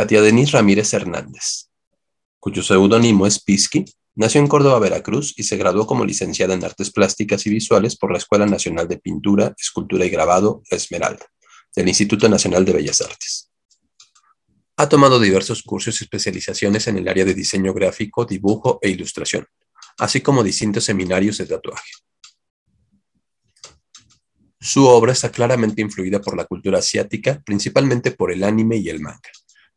Katia Denise Ramírez Hernández, cuyo seudónimo es Pisqui, nació en Córdoba, Veracruz y se graduó como licenciada en Artes Plásticas y Visuales por la Escuela Nacional de Pintura, Escultura y Grabado, La Esmeralda, del Instituto Nacional de Bellas Artes. Ha tomado diversos cursos y especializaciones en el área de diseño gráfico, dibujo e ilustración, así como distintos seminarios de tatuaje. Su obra está claramente influida por la cultura asiática, principalmente por el anime y el manga,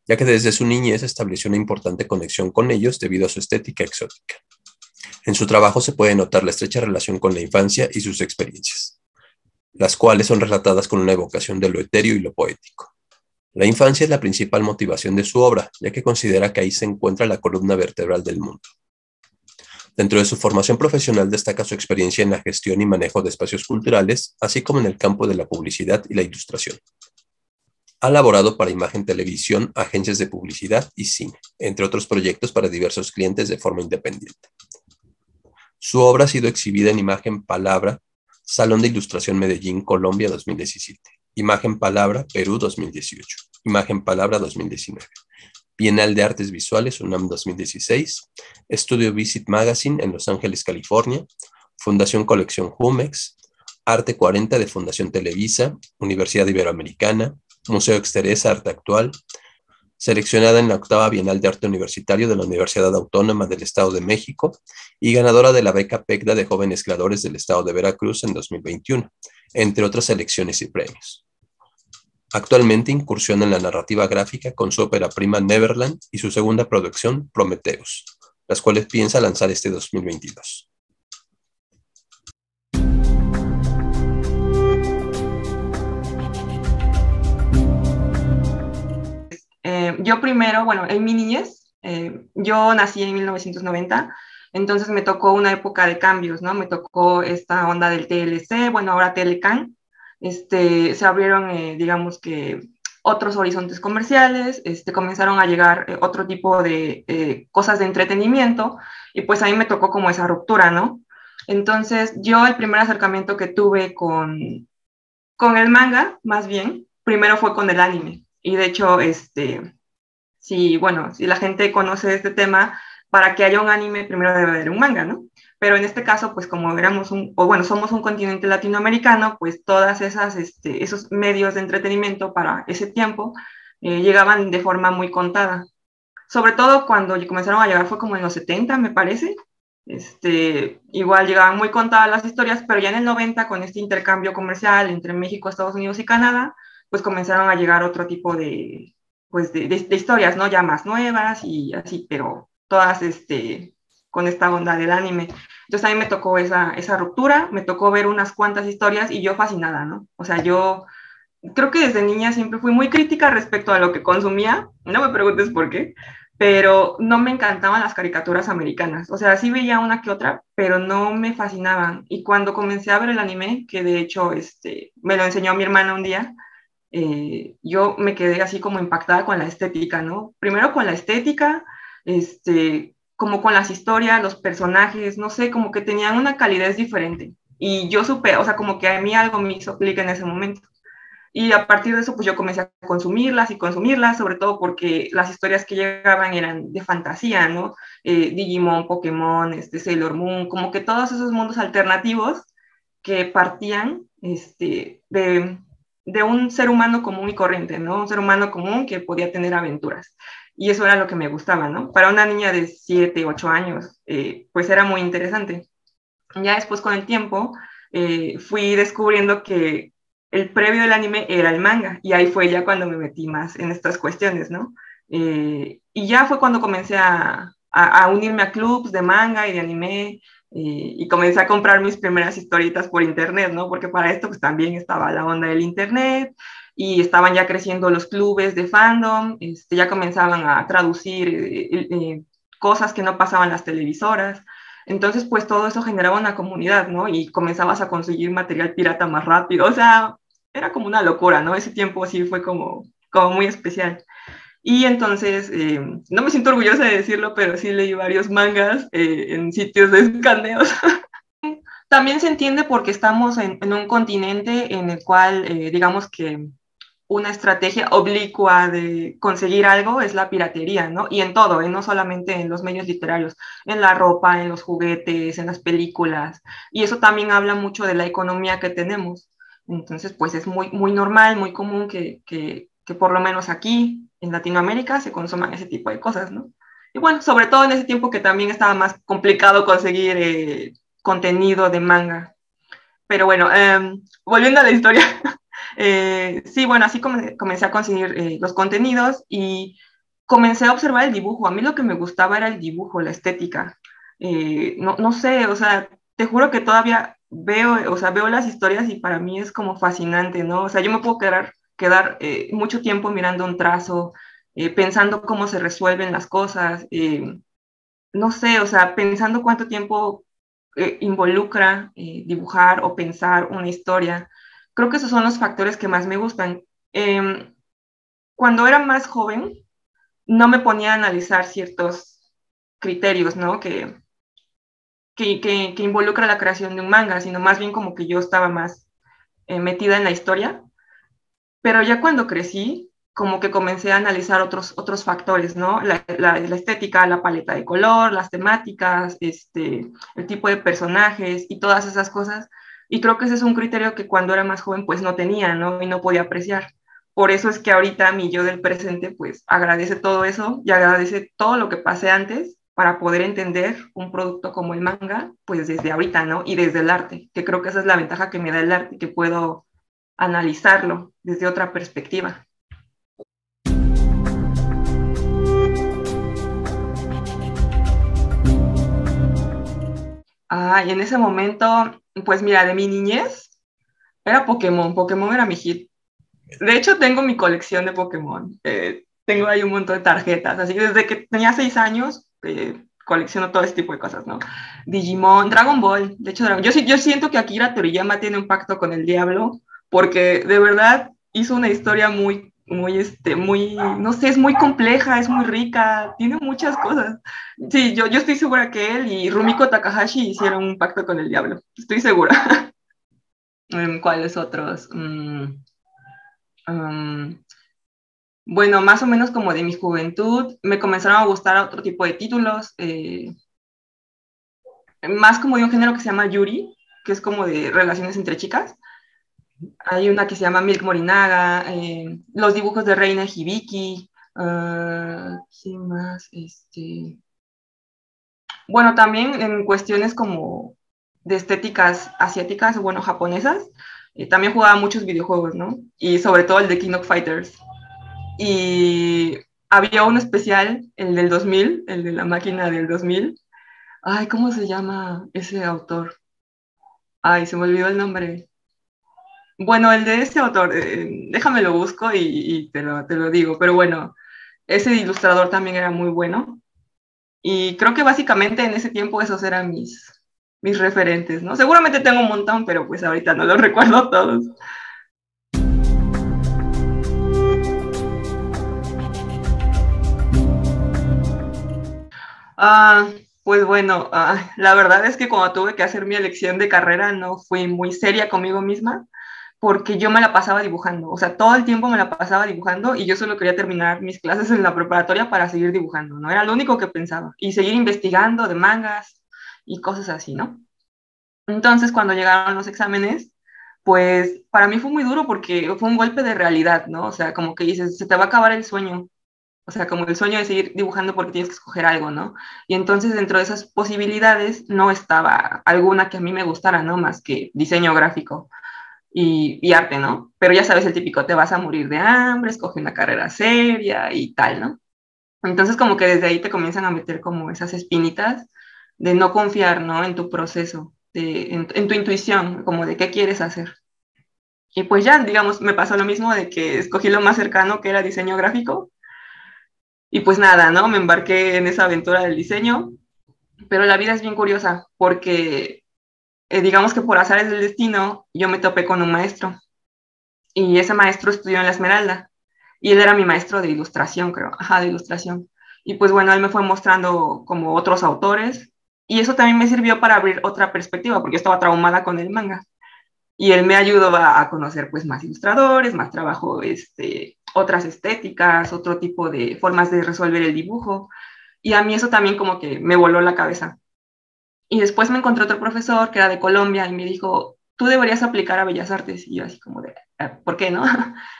ya que desde su niñez estableció una importante conexión con ellos debido a su estética exótica. En su trabajo se puede notar la estrecha relación con la infancia y sus experiencias, las cuales son relatadas con una evocación de lo etéreo y lo poético. La infancia es la principal motivación de su obra, ya que considera que ahí se encuentra la columna vertebral del mundo. Dentro de su formación profesional destaca su experiencia en la gestión y manejo de espacios culturales, así como en el campo de la publicidad y la ilustración. Ha laborado para Imagen Televisión, agencias de publicidad y cine, entre otros proyectos para diversos clientes de forma independiente. Su obra ha sido exhibida en Imagen Palabra, Salón de Ilustración Medellín, Colombia 2017, Imagen Palabra, Perú 2018, Imagen Palabra 2019, Bienal de Artes Visuales, UNAM 2016, Estudio Visit Magazine en Los Ángeles, California, Fundación Colección Jumex, Arte 40 de Fundación Televisa, Universidad Iberoamericana, Museo Exteresa Arte Actual, seleccionada en la 8ª Bienal de Arte Universitario de la Universidad Autónoma del Estado de México y ganadora de la beca PECDA de Jóvenes Creadores del Estado de Veracruz en 2021, entre otras selecciones y premios. Actualmente incursiona en la narrativa gráfica con su ópera prima Neverland y su segunda producción Prometheus, las cuales piensa lanzar este 2022. Yo primero, bueno, en mi niñez, yo nací en 1990, entonces me tocó una época de cambios, ¿no? Me tocó esta onda del TLC, bueno, ahora Telecan, se abrieron, digamos que, otros horizontes comerciales, comenzaron a llegar otro tipo de cosas de entretenimiento, y pues a mí me tocó como esa ruptura, ¿no? Entonces, yo el primer acercamiento que tuve con el manga, más bien, primero fue con el anime, y de hecho, si, bueno, si la gente conoce este tema, para que haya un anime primero debe haber un manga, ¿no? Pero en este caso, pues como éramos somos un continente latinoamericano, pues todas esos medios de entretenimiento para ese tiempo llegaban de forma muy contada. Sobre todo cuando comenzaron a llegar fue como en los 70, me parece. Igual llegaban muy contadas las historias, pero ya en el 90, con este intercambio comercial entre México, Estados Unidos y Canadá, pues comenzaron a llegar otro tipo pues de historias, ¿no? Ya más nuevas y así, pero todas con esta onda del anime. Entonces a mí me tocó esa ruptura, me tocó ver unas cuantas historias y yo fascinada, ¿no? O sea, yo creo que desde niña siempre fui muy crítica respecto a lo que consumía, no me preguntes por qué, pero no me encantaban las caricaturas americanas. O sea, sí veía una que otra, pero no me fascinaban. Y cuando comencé a ver el anime, que de hecho me lo enseñó mi hermana un día, yo me quedé así como impactada con la estética, ¿no? Primero con la estética, como con las historias, los personajes, no sé, como que tenían una calidez diferente. Y yo supe, o sea, como que a mí algo me hizo clic en ese momento. Y a partir de eso, pues yo comencé a consumirlas y consumirlas, sobre todo porque las historias que llegaban eran de fantasía, ¿no? Digimon, Pokémon, Sailor Moon, como que todos esos mundos alternativos que partían de un ser humano común y corriente, ¿no? Un ser humano común que podía tener aventuras. Y eso era lo que me gustaba, ¿no? Para una niña de 7, 8 años, pues era muy interesante. Ya después, con el tiempo, fui descubriendo que el previo del anime era el manga, y ahí fue ya cuando me metí más en estas cuestiones, ¿no? Y ya fue cuando comencé a unirme a clubs de manga y de anime, y comencé a comprar mis primeras historietas por internet, ¿no? Porque para esto pues también estaba la onda del internet, y estaban ya creciendo los clubes de fandom, ya comenzaban a traducir cosas que no pasaban en las televisoras. Entonces, pues todo eso generaba una comunidad, ¿no? Y comenzabas a conseguir material pirata más rápido. O sea, era como una locura, ¿no? Ese tiempo sí fue como muy especial. Y entonces, no me siento orgullosa de decirlo, pero sí leí varios mangas en sitios de escaneos. También se entiende porque estamos en un continente en el cual, digamos que una estrategia oblicua de conseguir algo es la piratería, ¿no? Y en todo, no solamente en los medios literarios, en la ropa, en los juguetes, en las películas. Y eso también habla mucho de la economía que tenemos. Entonces, pues es muy, muy normal, muy común que por lo menos aquí en Latinoamérica se consuman ese tipo de cosas, ¿no? Y bueno, sobre todo en ese tiempo que también estaba más complicado conseguir contenido de manga. Pero bueno, volviendo a la historia, sí, bueno, así comencé a conseguir los contenidos y comencé a observar el dibujo. A mí lo que me gustaba era el dibujo, la estética. No, no sé, o sea, te juro que todavía veo, o sea, veo las historias y para mí es como fascinante, ¿no? O sea, yo me puedo quedar mucho tiempo mirando un trazo, pensando cómo se resuelven las cosas, no sé, o sea, pensando cuánto tiempo involucra dibujar o pensar una historia. Creo que esos son los factores que más me gustan. Cuando era más joven, no me ponía a analizar ciertos criterios, ¿no? Que involucra la creación de un manga, sino más bien como que yo estaba más metida en la historia. Pero ya cuando crecí, como que comencé a analizar otros factores, ¿no? La estética, la paleta de color, las temáticas, el tipo de personajes y todas esas cosas. Y creo que ese es un criterio que cuando era más joven pues no tenía, ¿no? Y no podía apreciar. Por eso es que ahorita mi yo del presente pues agradece todo eso y agradece todo lo que pasé antes para poder entender un producto como el manga, pues desde ahorita, ¿no? Y desde el arte, que creo que esa es la ventaja que me da el arte, que puedo analizarlo desde otra perspectiva. Y en ese momento, pues mira, de mi niñez era Pokémon. Pokémon era mi hit. De hecho, tengo mi colección de Pokémon. Tengo ahí un montón de tarjetas. Así que desde que tenía 6 años, colecciono todo este tipo de cosas, ¿no? Digimon, Dragon Ball. De hecho, yo siento que Akira Toriyama tiene un pacto con el diablo, porque de verdad hizo una historia muy, no sé, es muy compleja, es muy rica, tiene muchas cosas. Sí, yo estoy segura que él y Rumiko Takahashi hicieron un pacto con el diablo. Estoy segura. ¿Cuáles otros? Um, bueno, más o menos como de mi juventud, me comenzaron a gustar otro tipo de títulos, más como de un género que se llama Yuri, que es como de relaciones entre chicas. Hay una que se llama Milk Morinaga, los dibujos de Reina Hibiki, ¿qué más? Bueno, también en cuestiones como de estéticas asiáticas, o bueno, japonesas, también jugaba muchos videojuegos, ¿no? Y sobre todo el de King of Fighters. Y había uno especial, el del 2000, el de la máquina del 2000. Ay, ¿cómo se llama ese autor? Ay, se me olvidó el nombre. Bueno, el de ese autor, déjame lo busco y te lo digo, pero bueno, ese ilustrador también era muy bueno y creo que básicamente en ese tiempo esos eran mis referentes, ¿no? Seguramente tengo un montón, pero pues ahorita no los recuerdo todos. Ah, pues bueno, la verdad es que cuando tuve que hacer mi elección de carrera no fui muy seria conmigo misma porque yo me la pasaba dibujando, o sea, todo el tiempo me la pasaba dibujando y yo solo quería terminar mis clases en la preparatoria para seguir dibujando, ¿no? Era lo único que pensaba y seguir investigando de mangas y cosas así, ¿no? Entonces, cuando llegaron los exámenes, pues para mí fue muy duro porque fue un golpe de realidad, ¿no? O sea, como que dices, se te va a acabar el sueño, o sea, como el sueño de seguir dibujando porque tienes que escoger algo, ¿no? Y entonces dentro de esas posibilidades no estaba alguna que a mí me gustara, ¿no? Más que diseño gráfico y arte, ¿no? Pero ya sabes el típico, te vas a morir de hambre, escoge una carrera seria y tal, ¿no? Entonces como que desde ahí te comienzan a meter como esas espinitas de no confiar, ¿no? En tu proceso, en tu intuición, como de qué quieres hacer. Y pues ya, digamos, me pasó lo mismo de que escogí lo más cercano que era diseño gráfico y pues nada, ¿no? Me embarqué en esa aventura del diseño, pero la vida es bien curiosa porque digamos que por azares del destino yo me topé con un maestro y ese maestro estudió en la Esmeralda y él era mi maestro de ilustración, creo, ajá, de ilustración. Y pues bueno, él me fue mostrando como otros autores y eso también me sirvió para abrir otra perspectiva porque yo estaba traumada con el manga. y él me ayudó a conocer pues más ilustradores, más trabajo, otras estéticas, otro tipo de formas de resolver el dibujo, y a mí eso también como que me voló la cabeza. Y después me encontré otro profesor que era de Colombia y me dijo, tú deberías aplicar a Bellas Artes. Y yo así como de, ¿por qué no?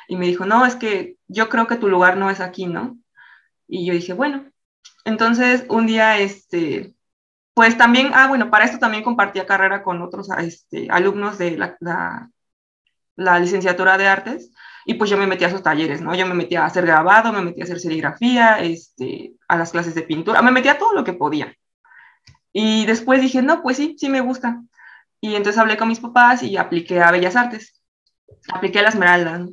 Y me dijo, no, es que yo creo que tu lugar no es aquí, ¿no? Y yo dije, bueno. Entonces, un día, pues también, bueno, para esto también compartía carrera con otros alumnos de la licenciatura de artes, y pues yo me metí a sus talleres, ¿no? Yo me metí a hacer grabado, me metí a hacer serigrafía, a las clases de pintura, me metí a todo lo que podía. Y después dije, no, pues sí, sí me gusta. Y entonces hablé con mis papás y apliqué a Bellas Artes, apliqué a la Esmeralda, ¿no?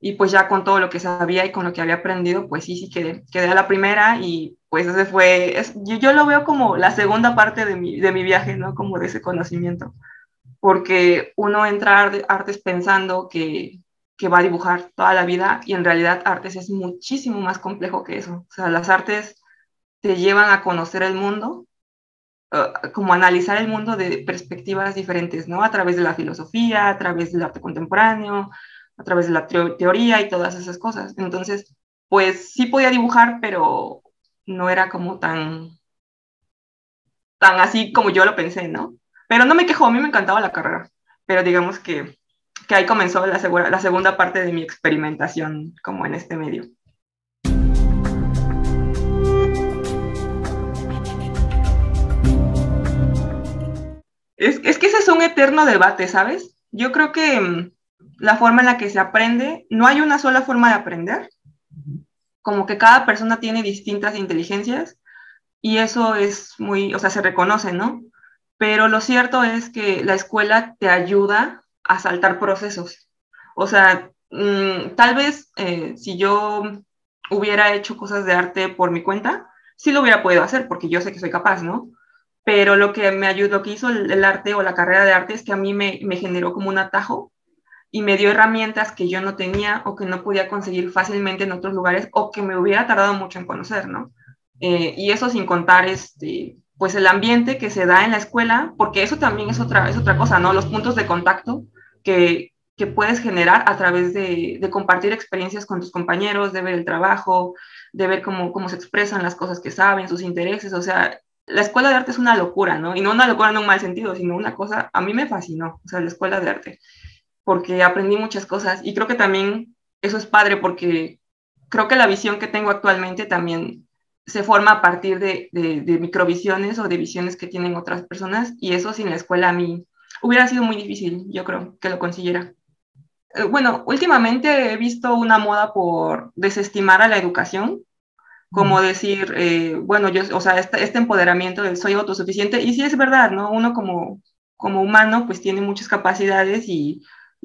Y pues ya con todo lo que sabía y con lo que había aprendido, pues sí, sí quedé a la primera, y pues ese fue, yo lo veo como la segunda parte de mi viaje, ¿no? Como de ese conocimiento, porque uno entra a artes pensando que va a dibujar toda la vida, y en realidad artes es muchísimo más complejo que eso. O sea, las artes te llevan a conocer el mundo, como analizar el mundo de perspectivas diferentes, ¿no? A través de la filosofía, a través del arte contemporáneo, a través de la teoría y todas esas cosas. Entonces, pues sí podía dibujar, pero no era como tan así como yo lo pensé, ¿no? Pero no me quejo, a mí me encantaba la carrera, pero digamos que ahí comenzó la segunda parte de mi experimentación como en este medio. Es que ese es un eterno debate, ¿sabes? Yo creo que la forma en la que se aprende, no hay una sola forma de aprender, como que cada persona tiene distintas inteligencias, y eso es muy, o sea, se reconoce, ¿no? Pero lo cierto es que la escuela te ayuda a saltar procesos. O sea, tal vez si yo hubiera hecho cosas de arte por mi cuenta, sí lo hubiera podido hacer porque yo sé que soy capaz, ¿no? Pero lo que me ayudó, lo que hizo el arte o la carrera de arte es que a mí me generó como un atajo y me dio herramientas que yo no tenía o que no podía conseguir fácilmente en otros lugares, o que me hubiera tardado mucho en conocer, ¿no? Y eso sin contar pues el ambiente que se da en la escuela, porque eso también es otra cosa, ¿no? Los puntos de contacto que puedes generar a través de compartir experiencias con tus compañeros, de ver el trabajo, de ver cómo se expresan las cosas que saben, sus intereses. O sea, la escuela de arte es una locura, ¿no? Y no una locura en un mal sentido, sino una cosa, a mí me fascinó, o sea, la escuela de arte, porque aprendí muchas cosas, y creo que también eso es padre porque creo que la visión que tengo actualmente también se forma a partir de microvisiones o de visiones que tienen otras personas, y eso sin la escuela a mí hubiera sido muy difícil, yo creo, que lo consiguiera. Bueno, últimamente he visto una moda por desestimar a la educación, como decir, bueno, yo, o sea, este empoderamiento del soy autosuficiente, y sí es verdad, ¿no? Uno como humano pues tiene muchas capacidades y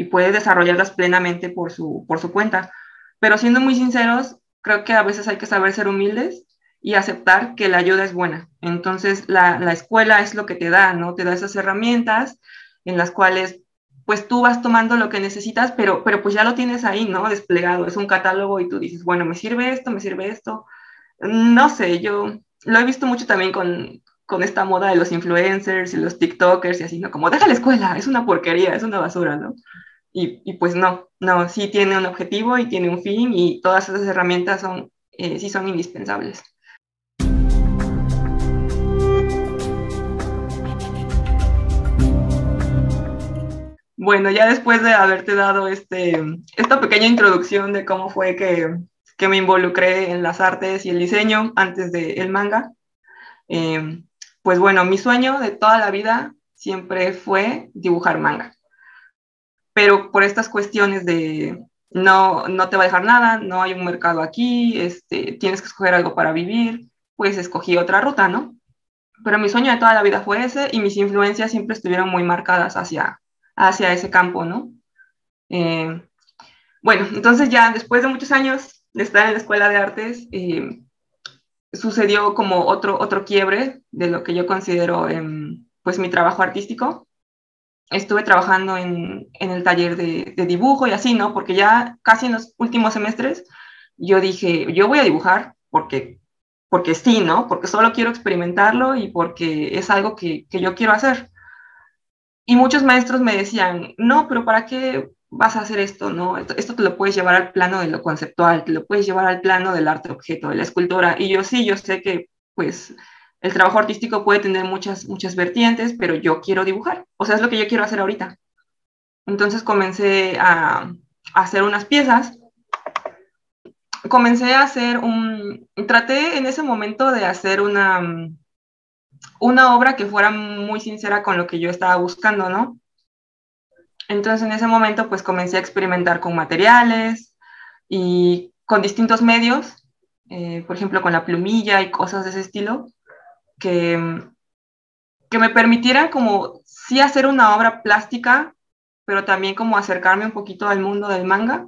puede desarrollarlas plenamente por su cuenta, pero siendo muy sinceros, creo que a veces hay que saber ser humildes y aceptar que la ayuda es buena. Entonces, la escuela es lo que te da, ¿no? Te da esas herramientas en las cuales pues tú vas tomando lo que necesitas, pero pues ya lo tienes ahí, ¿no? Desplegado, es un catálogo, y tú dices, bueno, me sirve esto, me sirve esto. No sé, yo lo he visto mucho también con esta moda de los influencers y los TikTokers y así, ¿no? Como, deja la escuela, es una porquería, es una basura, ¿no? Y pues no, no, sí tiene un objetivo y tiene un fin, y todas esas herramientas sí son indispensables. Bueno, ya después de haberte dado esta pequeña introducción de cómo fue que me involucré en las artes y el diseño antes del manga, eh, pues bueno, mi sueño de toda la vida siempre fue dibujar manga, pero por estas cuestiones de no te va a dejar nada, no hay un mercado aquí, tienes que escoger algo para vivir, pues escogí otra ruta, ¿no? Pero mi sueño de toda la vida fue ese, y mis influencias siempre estuvieron muy marcadas hacia ese campo, ¿no? Eh, bueno, entonces ya después de muchos años de estar en la escuela de artes, sucedió como otro quiebre de lo que yo considero pues mi trabajo artístico. Estuve trabajando en el taller de dibujo y así, ¿no? Porque ya casi en los últimos semestres yo dije, yo voy a dibujar porque sí, ¿no? Porque solo quiero experimentarlo y porque es algo que yo quiero hacer. Y muchos maestros me decían, no, pero ¿para qué vas a hacer esto? ¿No? Esto te lo puedes llevar al plano de lo conceptual, te lo puedes llevar al plano del arte objeto, de la escultura. Y yo sí, yo sé que pues el trabajo artístico puede tener muchas vertientes, pero yo quiero dibujar. O sea, es lo que yo quiero hacer ahorita. Entonces comencé a hacer unas piezas. Comencé a hacer traté en ese momento de hacer una obra que fuera muy sincera con lo que yo estaba buscando, ¿no? Entonces en ese momento pues comencé a experimentar con materiales y con distintos medios, por ejemplo con la plumilla y cosas de ese estilo, que, que me permitieran como sí hacer una obra plástica, pero también como acercarme un poquito al mundo del manga,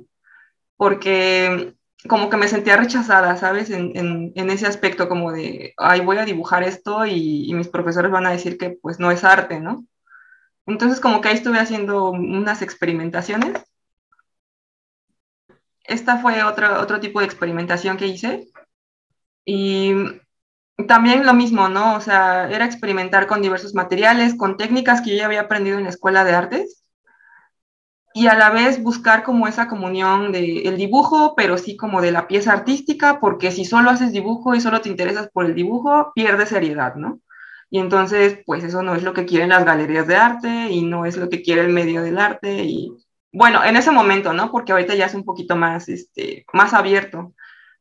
porque como que me sentía rechazada, ¿sabes? En ese aspecto como de, ay, voy a dibujar esto y mis profesores van a decir que pues no es arte, ¿no? Entonces como que ahí estuve haciendo unas experimentaciones. Esta fue otro tipo de experimentación que hice. Y también lo mismo, ¿no? O sea, era experimentar con diversos materiales, con técnicas que yo ya había aprendido en la escuela de artes y a la vez buscar como esa comunión del dibujo, pero sí como de la pieza artística, porque si solo haces dibujo y solo te interesas por el dibujo, pierdes seriedad, ¿no? Y entonces, pues eso no es lo que quieren las galerías de arte y no es lo que quiere el medio del arte. Y bueno, en ese momento, ¿no? Porque ahorita ya es un poquito más, más abierto,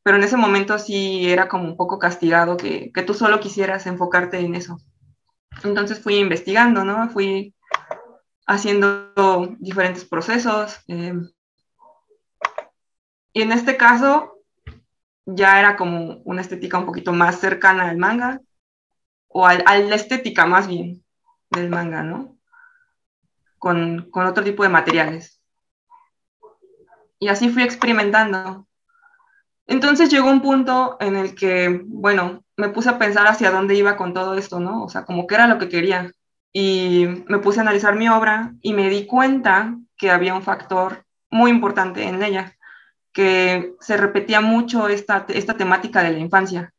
pero en ese momento sí era como un poco castigado que tú solo quisieras enfocarte en eso. Entonces fui investigando, ¿no? Fui haciendo diferentes procesos. Y en este caso ya era como una estética un poquito más cercana al manga, o a la estética más bien del manga, ¿no? Con otro tipo de materiales. Y así fui experimentando. Entonces llegó un punto en el que, bueno, me puse a pensar hacia dónde iba con todo esto, ¿no? O sea, como que era lo que quería. Y me puse a analizar mi obra y me di cuenta que había un factor muy importante en ella, que se repetía mucho esta temática de la infancia.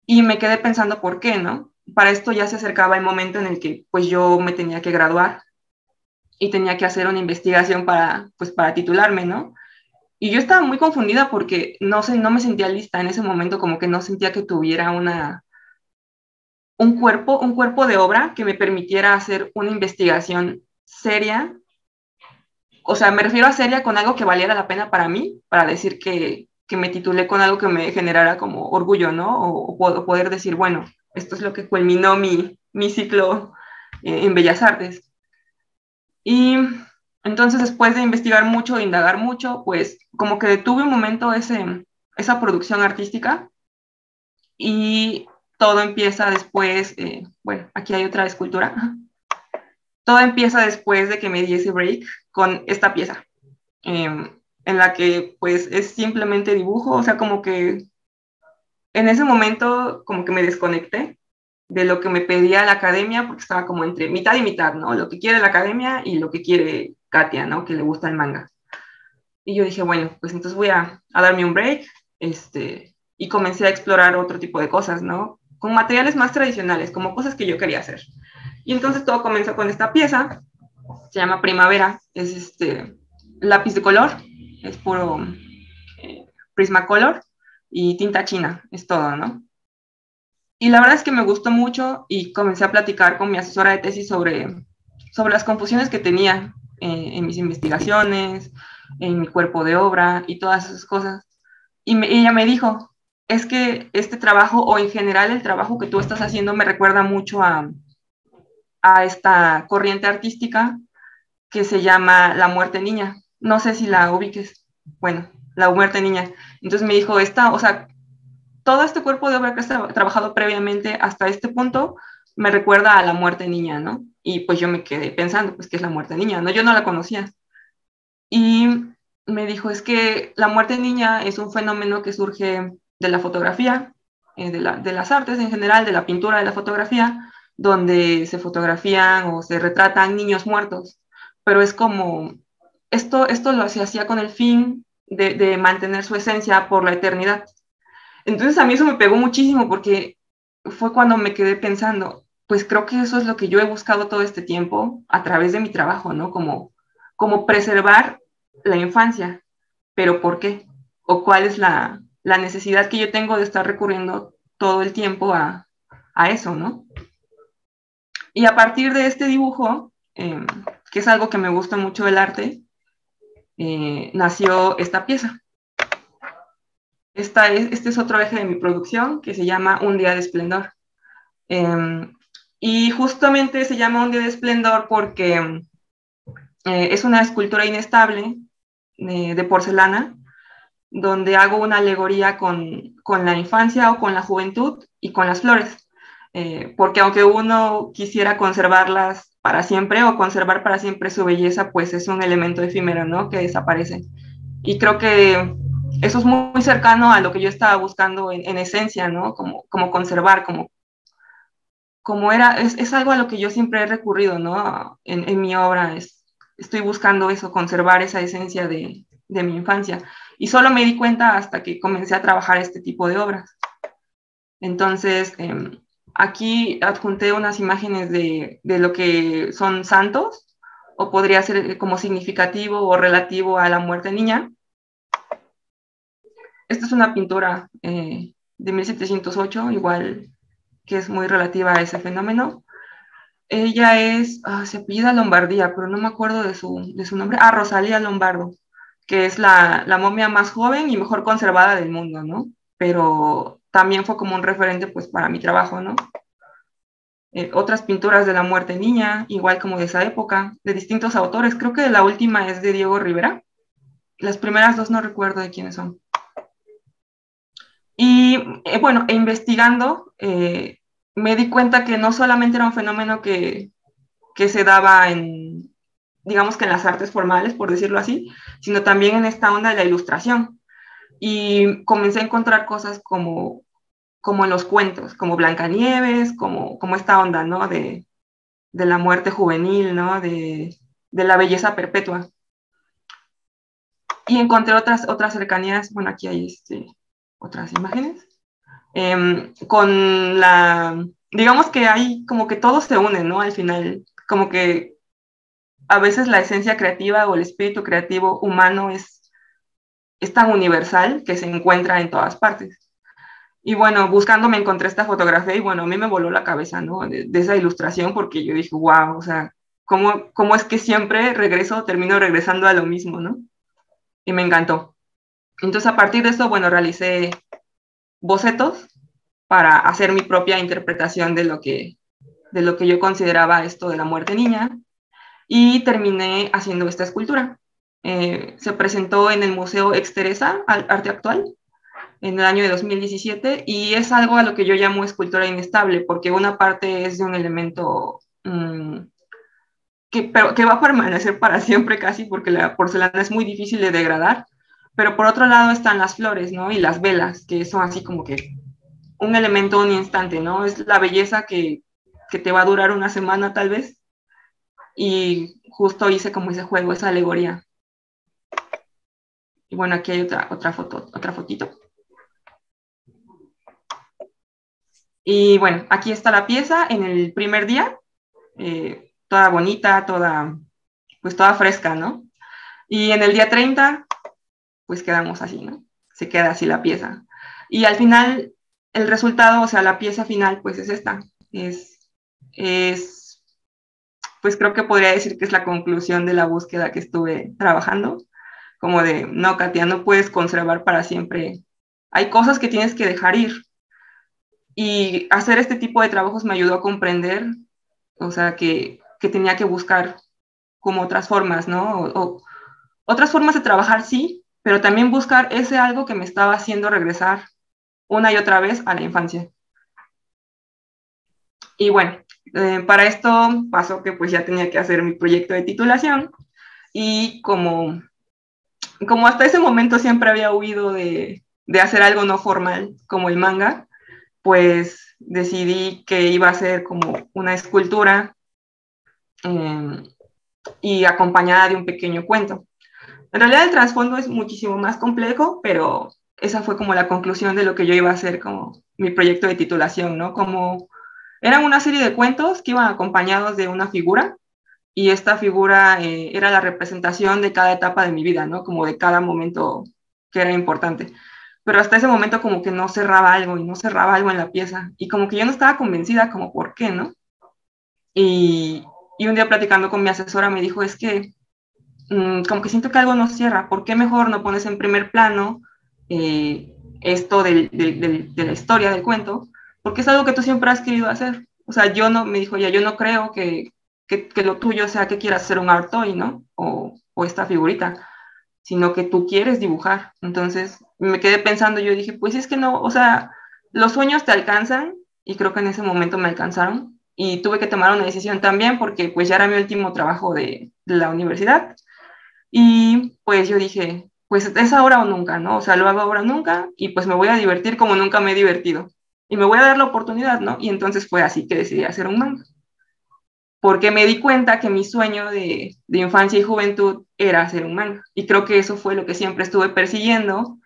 Y me quedé pensando por qué, ¿no? Para esto ya se acercaba el momento en el que pues yo me tenía que graduar y tenía que hacer una investigación para, pues, para titularme, ¿no? Y yo estaba muy confundida porque no sé, no me sentía lista en ese momento, como que no sentía que tuviera un cuerpo de obra que me permitiera hacer una investigación seria. O sea, me refiero a seria con algo que valiera la pena para mí, para decir que me titulé con algo que me generara como orgullo, ¿no? O poder decir, bueno, esto es lo que culminó mi ciclo en Bellas Artes. Y entonces después de investigar mucho, de indagar mucho, pues como que detuve un momento esa producción artística y todo empieza después, bueno, aquí hay otra escultura, todo empieza después de que me di ese break con esta pieza, en la que pues es simplemente dibujo, o sea, como que en ese momento como que me desconecté de lo que me pedía la academia, porque estaba como entre mitad y mitad, ¿no? Lo que quiere la academia y lo que quiere Katia, ¿no? Que le gusta el manga. Y yo dije, bueno, pues entonces voy a darme un break, y comencé a explorar otro tipo de cosas, ¿no? Con materiales más tradicionales, como cosas que yo quería hacer. Y entonces todo comenzó con esta pieza, se llama Primavera, es lápiz de color, es puro Prismacolor y tinta china, es todo, ¿no? Y la verdad es que me gustó mucho y comencé a platicar con mi asesora de tesis sobre las confusiones que tenía en mis investigaciones, en mi cuerpo de obra y todas esas cosas. Y ella me dijo, es que este trabajo o en general el trabajo que tú estás haciendo me recuerda mucho a esta corriente artística que se llama La Muerte Niña. No sé si la ubiques. Bueno, La Muerte Niña. Entonces me dijo, o sea, todo este cuerpo de obra que has trabajado previamente hasta este punto me recuerda a La Muerte Niña, ¿no? Y pues yo me quedé pensando, pues, ¿qué es La Muerte Niña? ¿No? Yo no la conocía. Y me dijo, es que la muerte niña es un fenómeno que surge de la fotografía, de las artes en general, de la pintura, de la fotografía, donde se fotografían o se retratan niños muertos. Pero es como, esto se hacía con el fin de mantener su esencia por la eternidad. Entonces a mí eso me pegó muchísimo porque fue cuando me quedé pensando, pues creo que eso es lo que yo he buscado todo este tiempo a través de mi trabajo, ¿no? Como preservar la infancia, pero ¿por qué? ¿O cuál es la necesidad que yo tengo de estar recurriendo todo el tiempo a eso, ¿no? Y a partir de este dibujo, que es algo que me gusta mucho del arte, nació esta pieza. Este es otro eje de mi producción que se llama Un día de esplendor. Y justamente se llama Un día de esplendor porque es una escultura inestable de porcelana, donde hago una alegoría con la infancia o con la juventud y con las flores. Porque aunque uno quisiera conservarlas para siempre o conservar para siempre su belleza, pues es un elemento efímero, ¿no? Que desaparece. Y creo que eso es muy cercano a lo que yo estaba buscando en esencia, ¿no? Como conservar, como era, es algo a lo que yo siempre he recurrido, ¿no? En mi obra, estoy buscando eso, conservar esa esencia de mi infancia. Y solo me di cuenta hasta que comencé a trabajar este tipo de obras. Entonces, aquí adjunté unas imágenes de lo que son santos, o podría ser como significativo o relativo a la muerte niña. Esta es una pintura de 1708, igual que es muy relativa a ese fenómeno. Ella se apellida Lombardía, pero no me acuerdo de su nombre. Rosalía Lombardo, que es la momia más joven y mejor conservada del mundo, ¿no? Pero también fue como un referente, pues, para mi trabajo, ¿no? Otras pinturas de la muerte niña, igual como de esa época, de distintos autores. Creo que la última es de Diego Rivera. Las primeras dos no recuerdo de quiénes son. Y bueno, investigando, me di cuenta que no solamente era un fenómeno que se daba digamos que en las artes formales, por decirlo así, sino también en esta onda de la ilustración. Y comencé a encontrar cosas como en los cuentos, como Blancanieves, como esta onda, ¿no? De la muerte juvenil, ¿no? De la belleza perpetua. Y encontré otras cercanías, bueno, aquí hay otras imágenes, digamos que hay como que todo se une, ¿no? Al final, como que a veces la esencia creativa o el espíritu creativo humano es tan universal que se encuentra en todas partes. Y bueno, buscando me encontré esta fotografía y bueno, a mí me voló la cabeza, ¿no? De esa ilustración porque yo dije, wow, o sea, ¿cómo es que siempre termino regresando a lo mismo, ¿no? Y me encantó. Entonces, a partir de eso, bueno, realicé bocetos para hacer mi propia interpretación de lo que yo consideraba esto de la muerte niña y terminé haciendo esta escultura. Se presentó en el Museo Exteresa Arte Actual en el año de 2017 y es algo a lo que yo llamo escultura inestable porque una parte es de un elemento que va a permanecer para siempre casi porque la porcelana es muy difícil de degradar, pero por otro lado están las flores, ¿no? Y las velas, que son así como que un elemento, un instante, ¿no? Es la belleza que te va a durar una semana tal vez. Y justo hice como ese juego, esa alegoría. Y bueno, aquí hay otra fotito. Y bueno, aquí está la pieza en el primer día, toda bonita, pues toda fresca, ¿no? Y en el día 30 pues quedamos así, ¿no? Se queda así la pieza. Y al final, el resultado, o sea, la pieza final, pues es esta. Pues creo que podría decir que es la conclusión de la búsqueda que estuve trabajando, como de, no, Katia, no puedes conservar para siempre. Hay cosas que tienes que dejar ir. Y hacer este tipo de trabajos me ayudó a comprender, o sea, que tenía que buscar como otras formas, ¿no? O otras formas de trabajar, sí, pero también buscar ese algo que me estaba haciendo regresar una y otra vez a la infancia. Y bueno, para esto pasó que pues ya tenía que hacer mi proyecto de titulación y como hasta ese momento siempre había huido de hacer algo no formal como el manga, pues decidí que iba a ser como una escultura y acompañada de un pequeño cuento. En realidad el trasfondo es muchísimo más complejo, pero esa fue como la conclusión de lo que yo iba a hacer como mi proyecto de titulación, ¿no? Como Eran una serie de cuentos que iban acompañados de una figura, y esta figura era la representación de cada etapa de mi vida, ¿no? Como de cada momento que era importante. Pero hasta ese momento como que no cerraba algo y no cerraba algo en la pieza. Y como que yo no estaba convencida como por qué, ¿no? Y, y un día platicando con mi asesora me dijo, es que como que siento que algo no cierra. ¿Por qué mejor no pones en primer plano esto de la historia del cuento? Porque es algo que tú siempre has querido hacer. O sea, yo no, me dijo ella, yo no creo que lo tuyo sea que quieras hacer un art toy, ¿no? O esta figurita, sino que tú quieres dibujar. Entonces me quedé pensando, yo dije, pues es que no, o sea, los sueños te alcanzan, y creo que en ese momento me alcanzaron, y tuve que tomar una decisión también porque pues ya era mi último trabajo de la universidad, y pues yo dije, pues es ahora o nunca, ¿no? O sea, lo hago ahora o nunca, y pues me voy a divertir como nunca me he divertido, y me voy a dar la oportunidad, ¿no? Y entonces fue así que decidí hacer un manga, porque me di cuenta que mi sueño de infancia y juventud era hacer un manga. Y creo que eso fue lo que siempre estuve persiguiendo,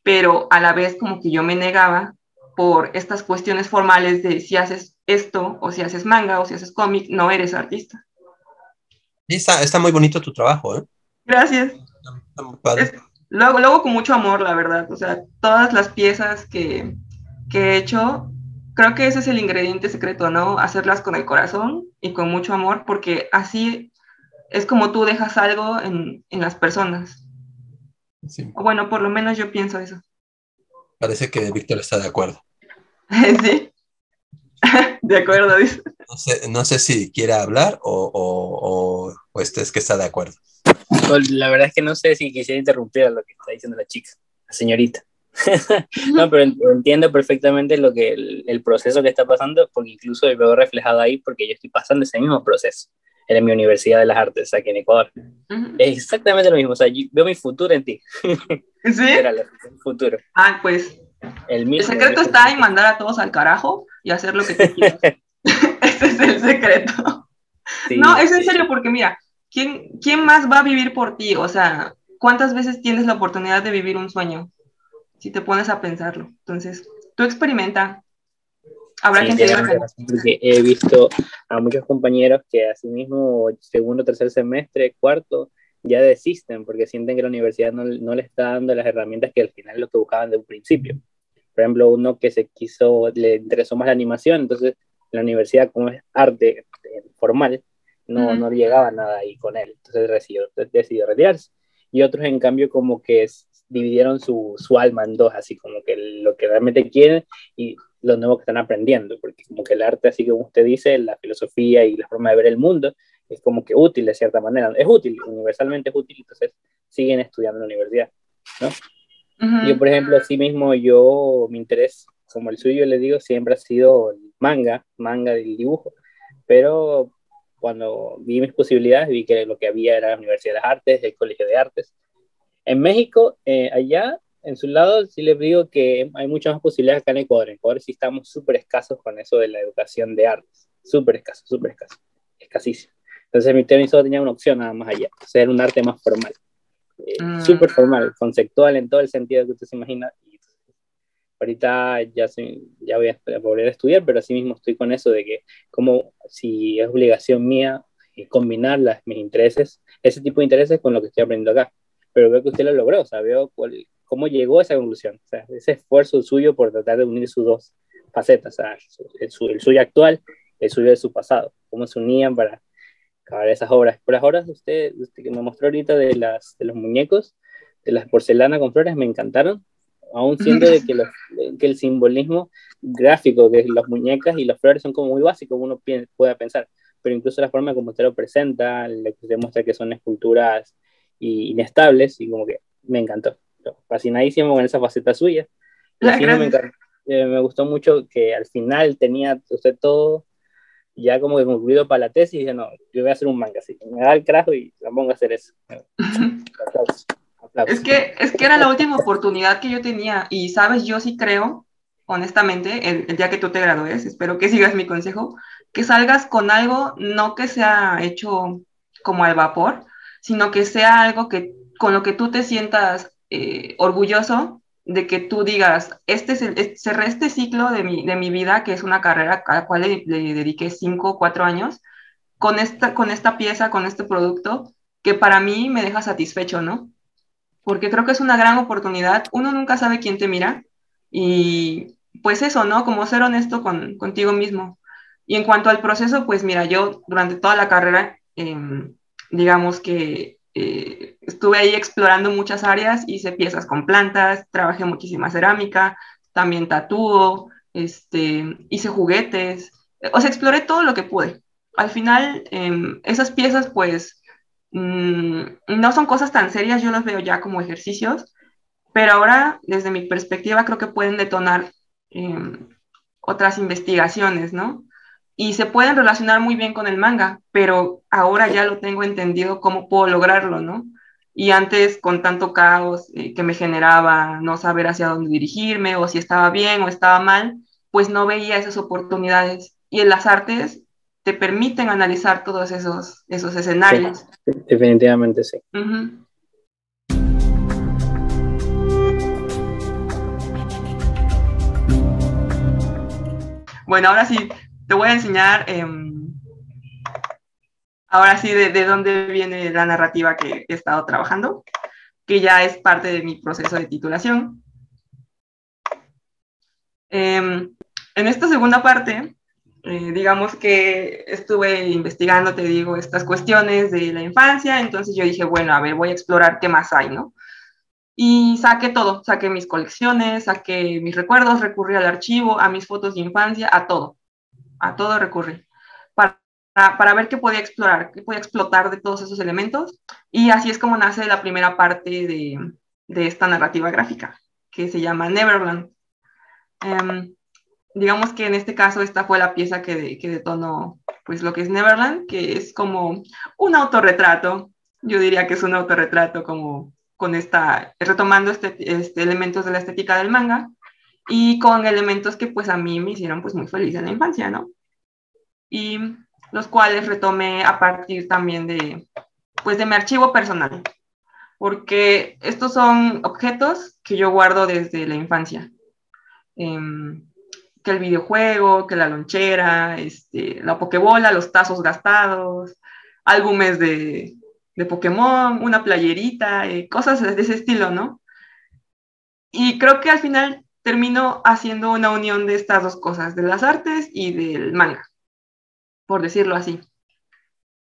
pero a la vez como que yo me negaba por estas cuestiones formales de si haces esto, o si haces manga, o si haces cómic, no eres artista. Y está muy bonito tu trabajo, ¿eh? Gracias. Está muy padre. Lo hago con mucho amor, la verdad. O sea, todas las piezas que he hecho, creo que ese es el ingrediente secreto, ¿no? Hacerlas con el corazón y con mucho amor, porque así es como tú dejas algo en las personas. Sí, O bueno, por lo menos yo pienso eso. parece que Víctor está de acuerdo. Sí, de acuerdo, dice. No sé si quiere hablar o es que está de acuerdo. Pues, la verdad es que no sé si quisiera interrumpir a lo que está diciendo la chica, la señorita. No, pero entiendo perfectamente el proceso que está pasando, porque incluso me veo reflejado ahí, porque yo estoy pasando ese mismo proceso en mi Universidad de las Artes, aquí en Ecuador. Es exactamente lo mismo, o sea, yo veo mi futuro en ti. ¿Sí? Literal, el futuro. Ah, pues El el mismo. secreto está en mandar a todos al carajo y hacer lo que tú quieras. Ese es el secreto. No, Sí, es en sí. serio, porque mira, ¿quién más va a vivir por ti? O sea, ¿cuántas veces tienes la oportunidad de vivir un sueño? Si te pones a pensarlo. Entonces, tú experimenta. Habrá Sí, quien te tienes diga mucha que no. razón, porque he visto a muchos compañeros que así mismo segundo, tercer semestre, cuarto, ya desisten porque sienten que la universidad no les está dando las herramientas que al final es lo que buscaban de un principio. Por ejemplo, uno que le interesó más la animación, entonces la universidad, como es arte formal, no llegaba a nada ahí con él, entonces decidió retirarse. Y otros, en cambio, como que dividieron su alma en dos, así como que lo que realmente quieren y lo nuevo que están aprendiendo, porque como que el arte, así como usted dice, la filosofía y la forma de ver el mundo, es como que útil de cierta manera, es útil, universalmente es útil, entonces siguen estudiando en la universidad, ¿no? Yo, por ejemplo, así mismo, mi interés, como el suyo, le digo, siempre ha sido el manga del dibujo, pero cuando vi mis posibilidades, vi que lo que había era la Universidad de las Artes, el Colegio de Artes. En México, allá, en su lado, sí les digo que hay muchas más posibilidades acá en Ecuador. En Ecuador sí estamos súper escasos con eso de la educación de artes, súper escaso, escasísimo. Entonces mi tesis solo tenía una opción nada más allá, hacer un arte más formal. Súper formal, conceptual en todo el sentido que usted se imagina. Y ahorita ya voy a volver a estudiar, pero así mismo estoy con eso de que como si es obligación mía combinar mis intereses, ese tipo de intereses con lo que estoy aprendiendo acá. Pero veo que usted lo logró, o sea, veo cómo llegó a esa conclusión, o sea, ese esfuerzo suyo por tratar de unir sus dos facetas, o sea, el suyo actual, el suyo de su pasado, cómo se unían para acabar esas obras. Por las obras usted que me mostró ahorita de los muñecos, de las porcelana con flores, me encantaron, aún siendo de que el simbolismo gráfico de las muñecas y las flores son como muy básicos, uno puede pensar, pero incluso la forma como usted lo presenta, le demuestra que son esculturas inestables, y como que me encantó. Fascinadísimo con esa faceta suya. Y así me Gracias. encantó. Me gustó mucho que al final tenía usted todo ya como que concluido para la tesis, y dije, no, yo voy a hacer un manga, así, me da el carajo y la pongo a hacer eso. Aplausos, Es aplausos. que era la última oportunidad que yo tenía, y sabes, yo sí creo, honestamente, el día que tú te gradúes, espero que sigas mi consejo, que salgas con algo no que sea hecho como al vapor, sino que sea algo con lo que tú te sientas orgulloso de que tú digas, cerré este ciclo de mi vida, que es una carrera a la cual le dediqué 5 o 4 años, con esta pieza, con este producto, que para mí me deja satisfecho, ¿no? Porque creo que es una gran oportunidad. Uno nunca sabe quién te mira y pues eso, ¿no? Como ser honesto contigo mismo. Y en cuanto al proceso, pues mira, yo durante toda la carrera, digamos que estuve ahí explorando muchas áreas, hice piezas con plantas, trabajé muchísima cerámica, también tatúo, hice juguetes, o sea, exploré todo lo que pude. Al final, esas piezas, pues, no son cosas tan serias, yo las veo ya como ejercicios, pero ahora, desde mi perspectiva, creo que pueden detonar otras investigaciones, ¿no? Y se pueden relacionar muy bien con el manga, pero ahora ya lo tengo entendido cómo puedo lograrlo, ¿no? Y antes, con tanto caos que me generaba no saber hacia dónde dirigirme, o si estaba bien o estaba mal, pues no veía esas oportunidades. Y en las artes te permiten analizar todos esos escenarios. Sí, definitivamente sí. Uh-huh. Bueno, ahora sí, te voy a enseñar, ahora sí, de dónde viene la narrativa que he estado trabajando, que ya es parte de mi proceso de titulación. En esta segunda parte, digamos que estuve investigando, te digo, estas cuestiones de la infancia, entonces yo dije, bueno, a ver, voy a explorar qué más hay, ¿no? Y saqué todo, saqué mis colecciones, saqué mis recuerdos, recurrí al archivo, a mis fotos de infancia, a todo recurrí, para ver qué podía explorar, qué podía explotar de todos esos elementos, y así es como nace la primera parte de esta narrativa gráfica, que se llama Neverland. Digamos que en este caso esta fue la pieza que detonó pues lo que es Neverland, que es como un autorretrato, yo diría que es un autorretrato como con retomando elementos de la estética del manga y con elementos que pues a mí me hicieron pues muy feliz en la infancia, ¿no? Y los cuales retomé a partir también pues de mi archivo personal, porque estos son objetos que yo guardo desde la infancia. Que el videojuego, que la lonchera, la pokebola, los tazos gastados, álbumes de Pokémon, una playerita, cosas de ese estilo, ¿no? Y creo que al final termino haciendo una unión de estas dos cosas, de las artes y del manga, por decirlo así.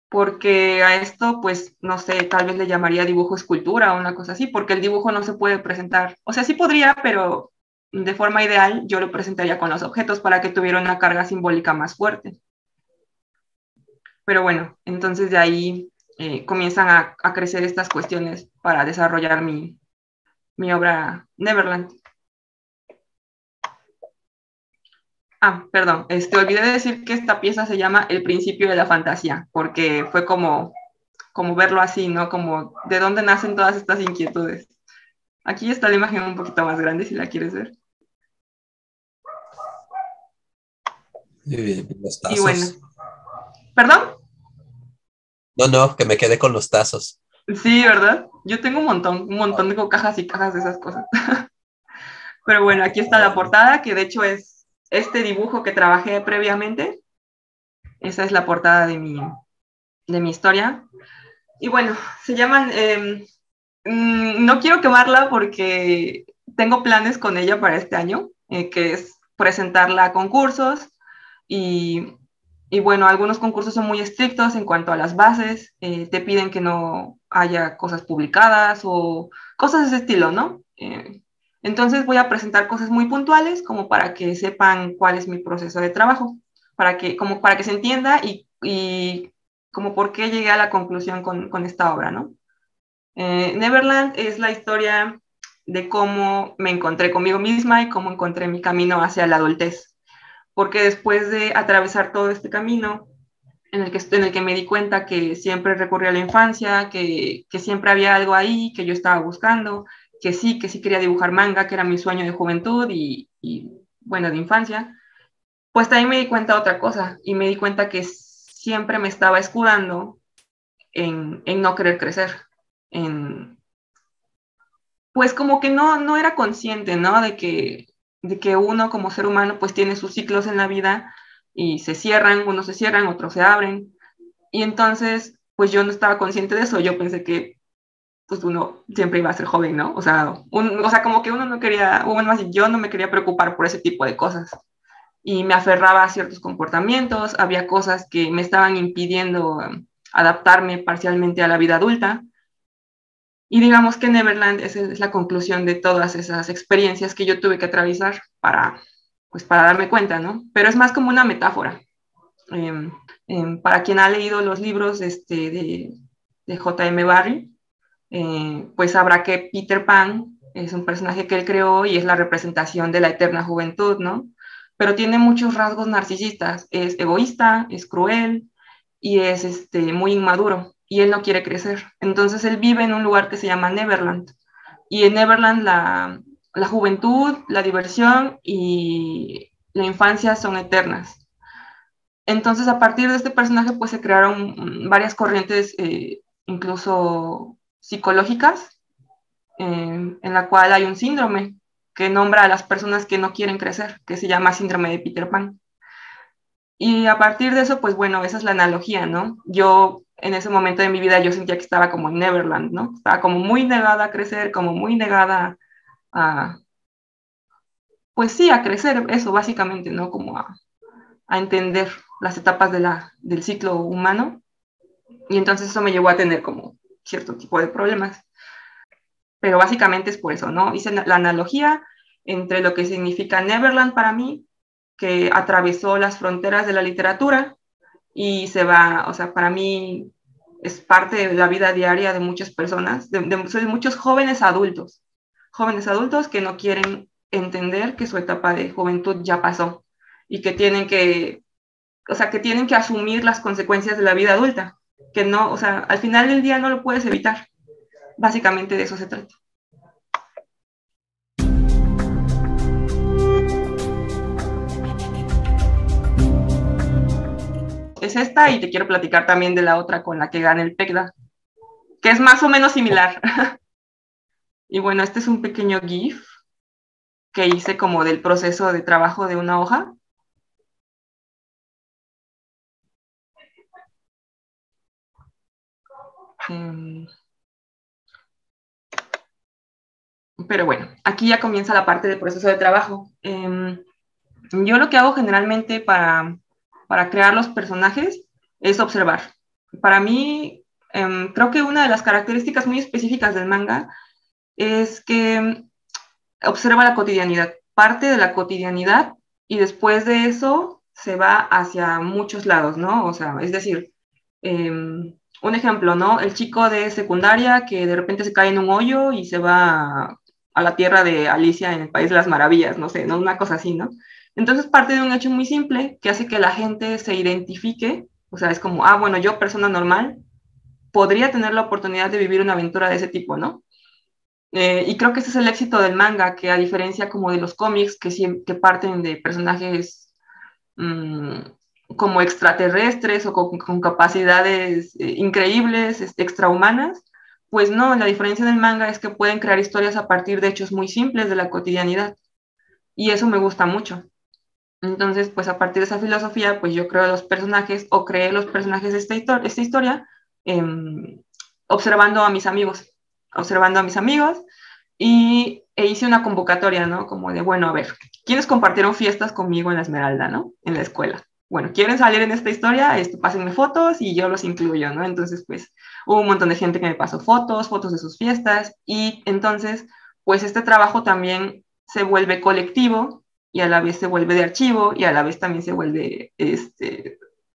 Porque a esto, pues, no sé, tal vez le llamaría dibujo escultura o una cosa así, porque el dibujo no se puede presentar. O sea, sí podría, pero de forma ideal yo lo presentaría con los objetos para que tuviera una carga simbólica más fuerte. Pero bueno, entonces de ahí comienzan a crecer estas cuestiones para desarrollar mi obra Neverland. Ah, perdón, olvidé de decir que esta pieza se llama El principio de la fantasía, porque fue como verlo así, ¿no? Como de dónde nacen todas estas inquietudes. Aquí está la imagen un poquito más grande, si la quieres ver. Los Y bueno, tazos. ¿perdón? No, que me quedé con los tazos. Sí, ¿verdad? Yo tengo un montón de cajas y cajas de esas cosas. Pero bueno, aquí está la portada, que de hecho es este dibujo que trabajé previamente. Esa es la portada de mi historia. Y bueno, se llaman... no quiero quemarla porque tengo planes con ella para este año, que es presentarla a concursos y, y bueno, algunos concursos son muy estrictos en cuanto a las bases, te piden que no haya cosas publicadas o cosas de ese estilo, ¿no? Entonces voy a presentar cosas muy puntuales como para que sepan cuál es mi proceso de trabajo, para que se entienda y como por qué llegué a la conclusión con esta obra, ¿no? Neverland es la historia de cómo me encontré conmigo misma y cómo encontré mi camino hacia la adultez. Porque después de atravesar todo este camino, en el que me di cuenta que siempre recurrí a la infancia, que siempre había algo ahí que yo estaba buscando, que sí quería dibujar manga, que era mi sueño de juventud y bueno, de infancia, pues también me di cuenta de otra cosa y me di cuenta que siempre me estaba escudando en no querer crecer, en pues como que no era consciente, ¿no? De que uno como ser humano pues tiene sus ciclos en la vida y se cierran, unos se cierran, otros se abren. Y entonces, pues yo no estaba consciente de eso. Yo pensé que pues uno siempre iba a ser joven, ¿no? O sea, como que uno no quería, o bueno, más bien, yo no me quería preocupar por ese tipo de cosas. Y me aferraba a ciertos comportamientos, había cosas que me estaban impidiendo adaptarme parcialmente a la vida adulta. Y digamos que Neverland es la conclusión de todas esas experiencias que yo tuve que atravesar pues para darme cuenta, ¿no? Pero es más como una metáfora. Eh, para quien ha leído los libros de J.M. Barrie, pues sabrá que Peter Pan es un personaje que él creó y es la representación de la eterna juventud, ¿no? Pero tiene muchos rasgos narcisistas, es egoísta, es cruel y es muy inmaduro y él no quiere crecer. Entonces él vive en un lugar que se llama Neverland y en Neverland la juventud, la diversión y la infancia son eternas. Entonces, a partir de este personaje, pues se crearon varias corrientes, incluso psicológicas, en la cual hay un síndrome que nombra a las personas que no quieren crecer, que se llama síndrome de Peter Pan. Y a partir de eso, pues bueno, esa es la analogía, ¿no? Yo en ese momento de mi vida yo sentía que estaba como en Neverland, ¿no? Estaba como muy negada a crecer, como muy negada a, pues sí, a crecer, eso básicamente, ¿no? Como a entender las etapas del ciclo humano. Y entonces eso me llevó a tener como cierto tipo de problemas. Pero básicamente es por eso, ¿no? Hice la analogía entre lo que significa Neverland para mí, que atravesó las fronteras de la literatura y se va, o sea, para mí es parte de la vida diaria de muchas personas, de muchos jóvenes adultos que no quieren entender que su etapa de juventud ya pasó y que tienen que asumir las consecuencias de la vida adulta, que no, o sea, al final del día no lo puedes evitar. Básicamente de eso se trata. Es esta y te quiero platicar también de la otra con la que gana el PECDA, que es más o menos similar. Y bueno, este es un pequeño GIF que hice como del proceso de trabajo de una hoja. Pero bueno, aquí ya comienza la parte del proceso de trabajo. Yo lo que hago generalmente para crear los personajes es observar. Para mí, creo que una de las características muy específicas del manga es que observa la cotidianidad, parte de la cotidianidad y después de eso se va hacia muchos lados, ¿no? O sea, es decir, un ejemplo, ¿no? El chico de secundaria que de repente se cae en un hoyo y se va a la tierra de Alicia en el País de las Maravillas, no sé, ¿no? Una cosa así, ¿no? Entonces parte de un hecho muy simple que hace que la gente se identifique, o sea, es como, bueno, yo, persona normal, podría tener la oportunidad de vivir una aventura de ese tipo, ¿no? Y creo que ese es el éxito del manga, que a diferencia como de los cómics, que parten de personajes mmm, como extraterrestres o con capacidades increíbles, extrahumanas, pues no, la diferencia del manga es que pueden crear historias a partir de hechos muy simples de la cotidianidad. Y eso me gusta mucho. Entonces, pues a partir de esa filosofía, pues yo creo los personajes o creé los personajes de esta historia eh, observando a mis amigos, observando a mis amigos e hice una convocatoria, ¿no? Como de, bueno, a ver, ¿quiénes compartieron fiestas conmigo en la Esmeralda, ¿no? En la escuela. Bueno, ¿quieren salir en esta historia? Pásenme fotos y yo los incluyo, ¿no? Entonces, pues, hubo un montón de gente que me pasó fotos de sus fiestas y entonces, pues, este trabajo también se vuelve colectivo y a la vez se vuelve de archivo y a la vez también se vuelve,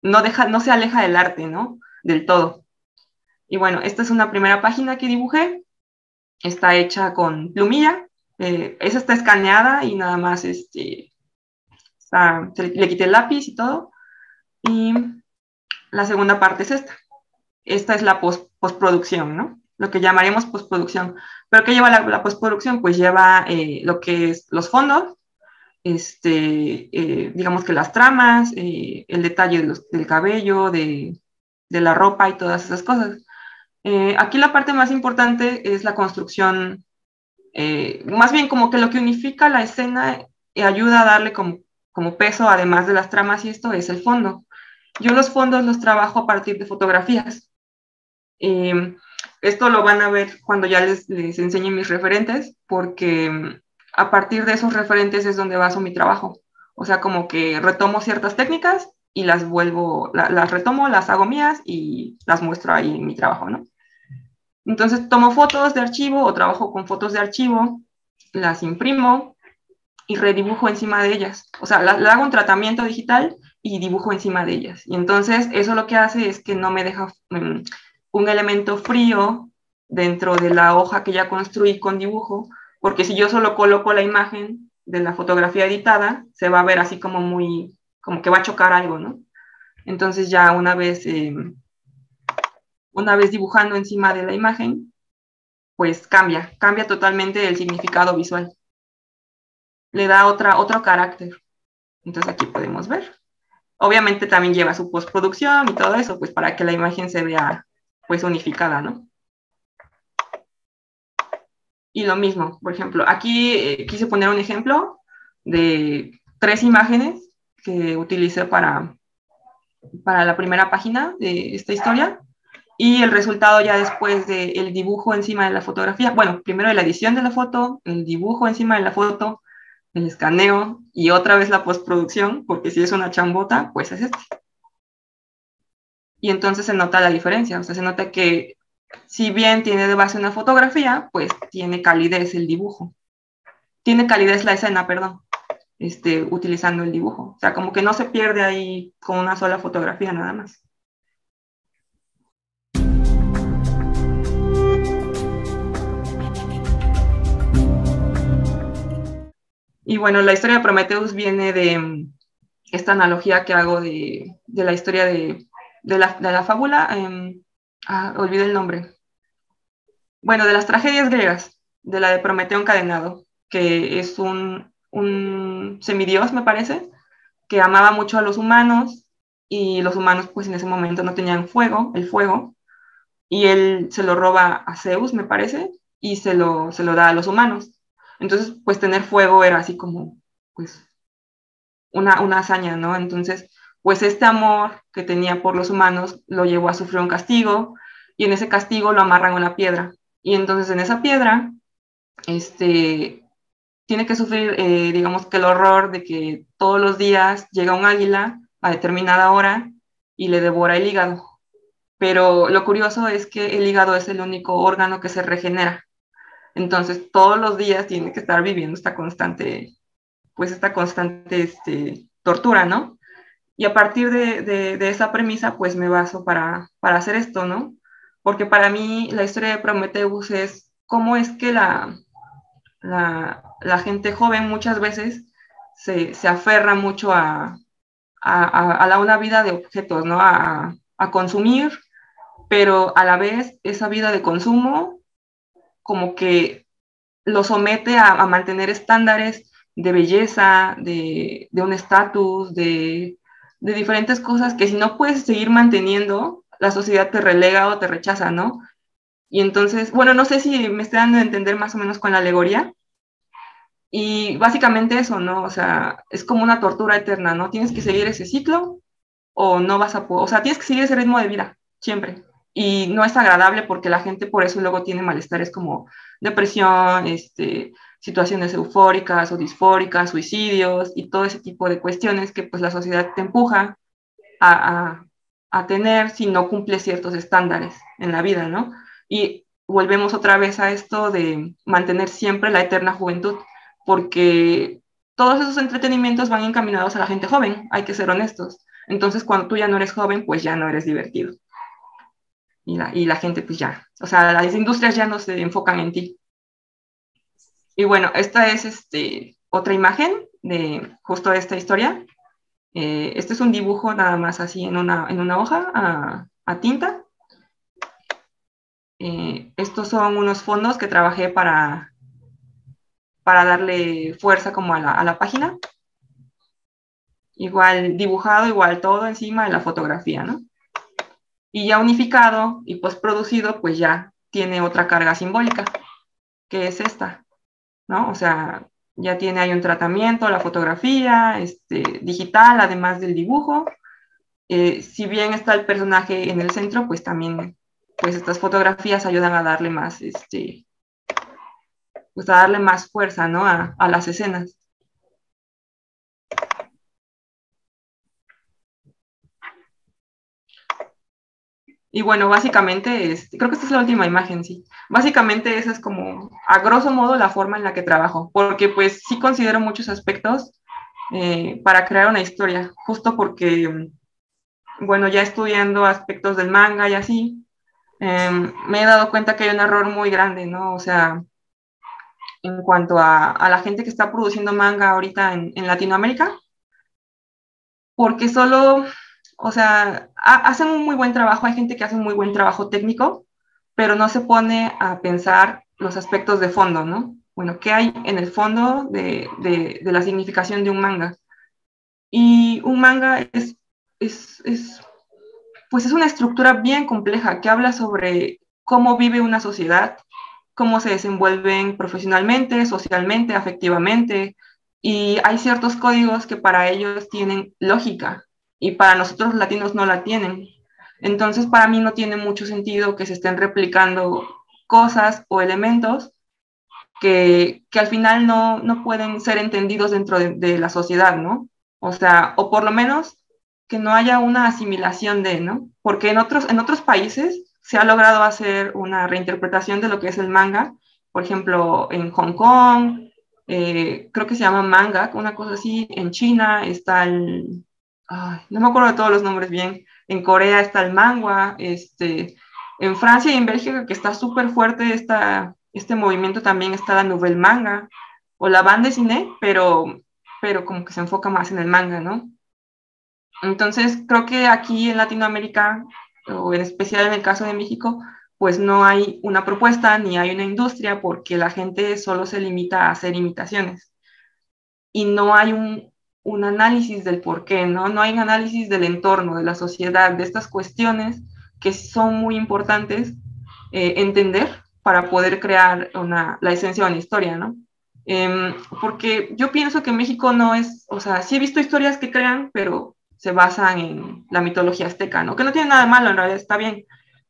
no se aleja del arte, ¿no? Del todo. Y bueno, esta es una primera página que dibujé, está hecha con plumilla, esa está escaneada y nada más le quité el lápiz y todo. Y la segunda parte es esta. Esta es la postproducción, ¿no? Lo que llamaremos postproducción. ¿Pero qué lleva la postproducción? Pues lleva lo que es los fondos, digamos que las tramas, el detalle del cabello, de la ropa y todas esas cosas. Aquí la parte más importante es la construcción más bien como que lo que unifica la escena y ayuda a darle como peso, además de las tramas y esto, es el fondo. Yo los fondos los trabajo a partir de fotografías. Esto lo van a ver cuando ya les enseñe mis referentes, porque a partir de esos referentes es donde baso mi trabajo. O sea, como que retomo ciertas técnicas y las las retomo, las hago mías y las muestro ahí en mi trabajo, ¿no? Entonces tomo fotos de archivo o trabajo con fotos de archivo, las imprimo y redibujo encima de ellas. O sea, le hago un tratamiento digital y dibujo encima de ellas. Y entonces eso lo que hace es que no me deja un elemento frío dentro de la hoja que ya construí con dibujo, porque si yo solo coloco la imagen de la fotografía editada, se va a ver así como muy, como que va a chocar algo, ¿no? Entonces ya una vez dibujando encima de la imagen, pues cambia totalmente el significado visual. Le da otro carácter. Entonces aquí podemos ver. Obviamente también lleva su postproducción y todo eso, pues para que la imagen se vea pues unificada, ¿no? Y lo mismo, por ejemplo, aquí quise poner un ejemplo de 3 imágenes que utilicé para la primera página de esta historia y el resultado ya después del dibujo encima de la fotografía. Bueno, primero de la edición de la foto, el dibujo encima de la foto, el escaneo y otra vez la postproducción, porque si es una chambota, pues es este. Y entonces se nota la diferencia, o sea, se nota que si bien tiene de base una fotografía, pues tiene calidez el dibujo. Tiene calidez la escena, perdón, utilizando el dibujo. O sea, como que no se pierde ahí con una sola fotografía nada más. Y bueno, la historia de Prometheus viene de esta analogía que hago de la historia de la fábula. Olvidé el nombre. Bueno, de las tragedias griegas, de la de Prometeo encadenado, que es un semidios, me parece, que amaba mucho a los humanos y los humanos pues en ese momento no tenían el fuego, y él se lo roba a Zeus, me parece, y se lo da a los humanos. Entonces, pues tener fuego era así como, pues, una hazaña, ¿no? Entonces, pues este amor que tenía por los humanos lo llevó a sufrir un castigo, y en ese castigo lo amarran a una piedra. Y entonces en esa piedra, tiene que sufrir, digamos que el horror de que todos los días llega un águila a determinada hora y le devora el hígado. Pero lo curioso es que el hígado es el único órgano que se regenera. Entonces, todos los días tiene que estar viviendo esta constante tortura, ¿no? Y a partir de esa premisa, pues me baso para hacer esto, ¿no? Porque para mí la historia de Prometheus es cómo es que la gente joven muchas veces se aferra mucho a una vida de objetos, ¿no? A consumir, pero a la vez esa vida de consumo como que lo somete a mantener estándares de belleza, de un estatus, de diferentes cosas que si no puedes seguir manteniendo, la sociedad te relega o te rechaza, ¿no? Y entonces, bueno, no sé si me estoy dando a entender más o menos con la alegoría. Y básicamente eso, ¿no? O sea, es como una tortura eterna, ¿no? Tienes que seguir ese ciclo o no vas a poder, o sea, tienes que seguir ese ritmo de vida, siempre. Y no es agradable porque la gente por eso luego tiene malestares como depresión, situaciones eufóricas o disfóricas, suicidios y todo ese tipo de cuestiones que pues la sociedad te empuja a, a tener si no cumple ciertos estándares en la vida, ¿no? Y volvemos otra vez a esto de mantener siempre la eterna juventud, porque todos esos entretenimientos van encaminados a la gente joven, hay que ser honestos. Entonces, cuando tú ya no eres joven, pues ya no eres divertido. Y la gente, pues ya, o sea, las industrias ya no se enfocan en ti. Y bueno, esta es otra imagen de justo esta historia. Este es un dibujo nada más así en una hoja a tinta. Estos son unos fondos que trabajé para darle fuerza como a la página. Igual dibujado, igual todo encima de la fotografía, ¿no? Y ya unificado y postproducido, pues ya tiene otra carga simbólica, que es esta. ¿no? O sea, ya tiene ahí un tratamiento, la fotografía, digital, además del dibujo. Si bien está el personaje en el centro, pues también, pues estas fotografías ayudan a darle más, pues a darle más fuerza, ¿no? A las escenas. Y bueno, básicamente, creo que esta es la última imagen, sí. Básicamente esa es como, a grosso modo, la forma en la que trabajo, porque pues sí considero muchos aspectos para crear una historia, justo porque, bueno, ya estudiando aspectos del manga y así, me he dado cuenta que hay un error muy grande, ¿no? O sea, en cuanto a la gente que está produciendo manga ahorita en Latinoamérica, porque solo, o sea, hacen un muy buen trabajo, hay gente que hace un muy buen trabajo técnico, pero no se pone a pensar los aspectos de fondo, ¿no? Bueno, ¿qué hay en el fondo de la significación de un manga? Y un manga pues es una estructura bien compleja que habla sobre cómo vive una sociedad, cómo se desenvuelven profesionalmente, socialmente, afectivamente, y hay ciertos códigos que para ellos tienen lógica y para nosotros los latinos no la tienen. Entonces, para mí no tiene mucho sentido que se estén replicando cosas o elementos que al final no pueden ser entendidos dentro de la sociedad, ¿no? O sea, o por lo menos que no haya una asimilación de, ¿no? Porque en otros países se ha logrado hacer una reinterpretación de lo que es el manga, por ejemplo, en Hong Kong, creo que se llama manga, una cosa así, en China está ay, no me acuerdo de todos los nombres bien, en Corea está el manhwa, en Francia y en Bélgica, que está súper fuerte este movimiento, también está la nouvelle manga o la bande dessinée, pero como que se enfoca más en el manga, ¿no? Entonces, creo que aquí en Latinoamérica, o en especial en el caso de México, pues no hay una propuesta ni hay una industria porque la gente solo se limita a hacer imitaciones y no hay un análisis del por qué, ¿no? No hay un análisis del entorno, de la sociedad, de estas cuestiones que son muy importantes entender para poder crear la esencia de una historia, ¿no? Porque yo pienso que México no es, o sea, sí he visto historias que crean, pero se basan en la mitología azteca, ¿no? Que no tiene nada de malo, en realidad está bien,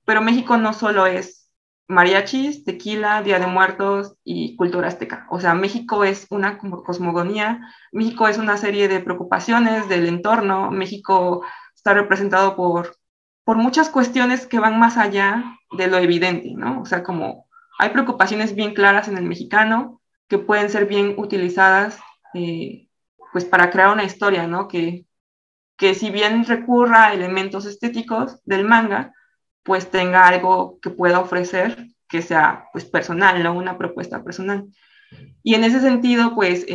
pero México no solo es mariachis, tequila, Día de Muertos y cultura azteca. O sea, México es una cosmogonía, México es una serie de preocupaciones del entorno, México está representado por muchas cuestiones que van más allá de lo evidente, ¿no? O sea, como hay preocupaciones bien claras en el mexicano que pueden ser bien utilizadas pues para crear una historia, ¿no? Que si bien recurra a elementos estéticos del manga, pues tenga algo que pueda ofrecer que sea pues personal, ¿no? Una propuesta personal. Y en ese sentido, pues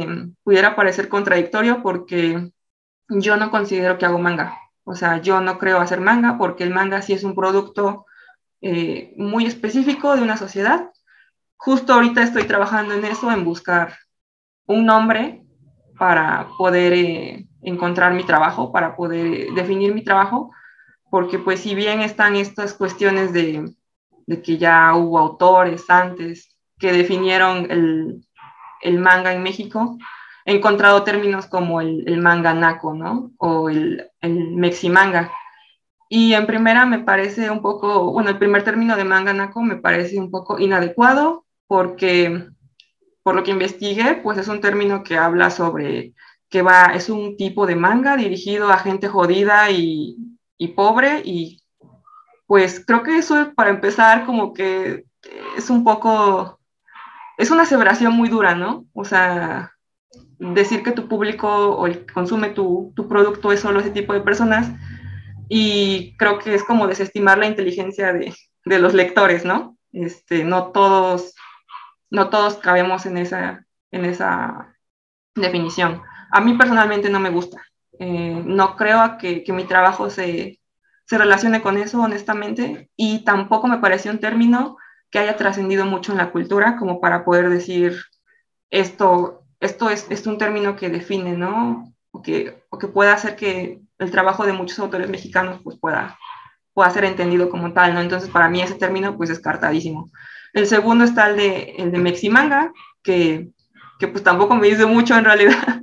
pudiera parecer contradictorio porque yo no considero que hago manga. O sea, yo no creo hacer manga porque el manga sí es un producto muy específico de una sociedad. Justo ahorita estoy trabajando en eso, en buscar un nombre para poder encontrar mi trabajo, para poder definir mi trabajo, porque pues si bien están estas cuestiones de que ya hubo autores antes que definieron el manga en México, he encontrado términos como el manga naco, ¿no? O el meximanga. Y en primera me parece un poco, bueno, el primer término de manga naco me parece un poco inadecuado porque por lo que investigué, pues es un término que habla sobre es un tipo de manga dirigido a gente jodida y pobre y pues creo que eso para empezar como que es un poco, es una aseveración muy dura, ¿no? O sea, decir que tu público o el que consume tu producto es solo ese tipo de personas y creo que es como desestimar la inteligencia de los lectores, ¿no? No todos cabemos en esa definición. A mí personalmente no me gusta. No creo que mi trabajo se relacione con eso, honestamente, y tampoco me parece un término que haya trascendido mucho en la cultura como para poder decir esto es un término que define, ¿no? O que pueda hacer que el trabajo de muchos autores mexicanos pues pueda ser entendido como tal, ¿no? Entonces, para mí ese término pues descartadísimo. El segundo está el de Meximanga, que que pues tampoco me dice mucho en realidad,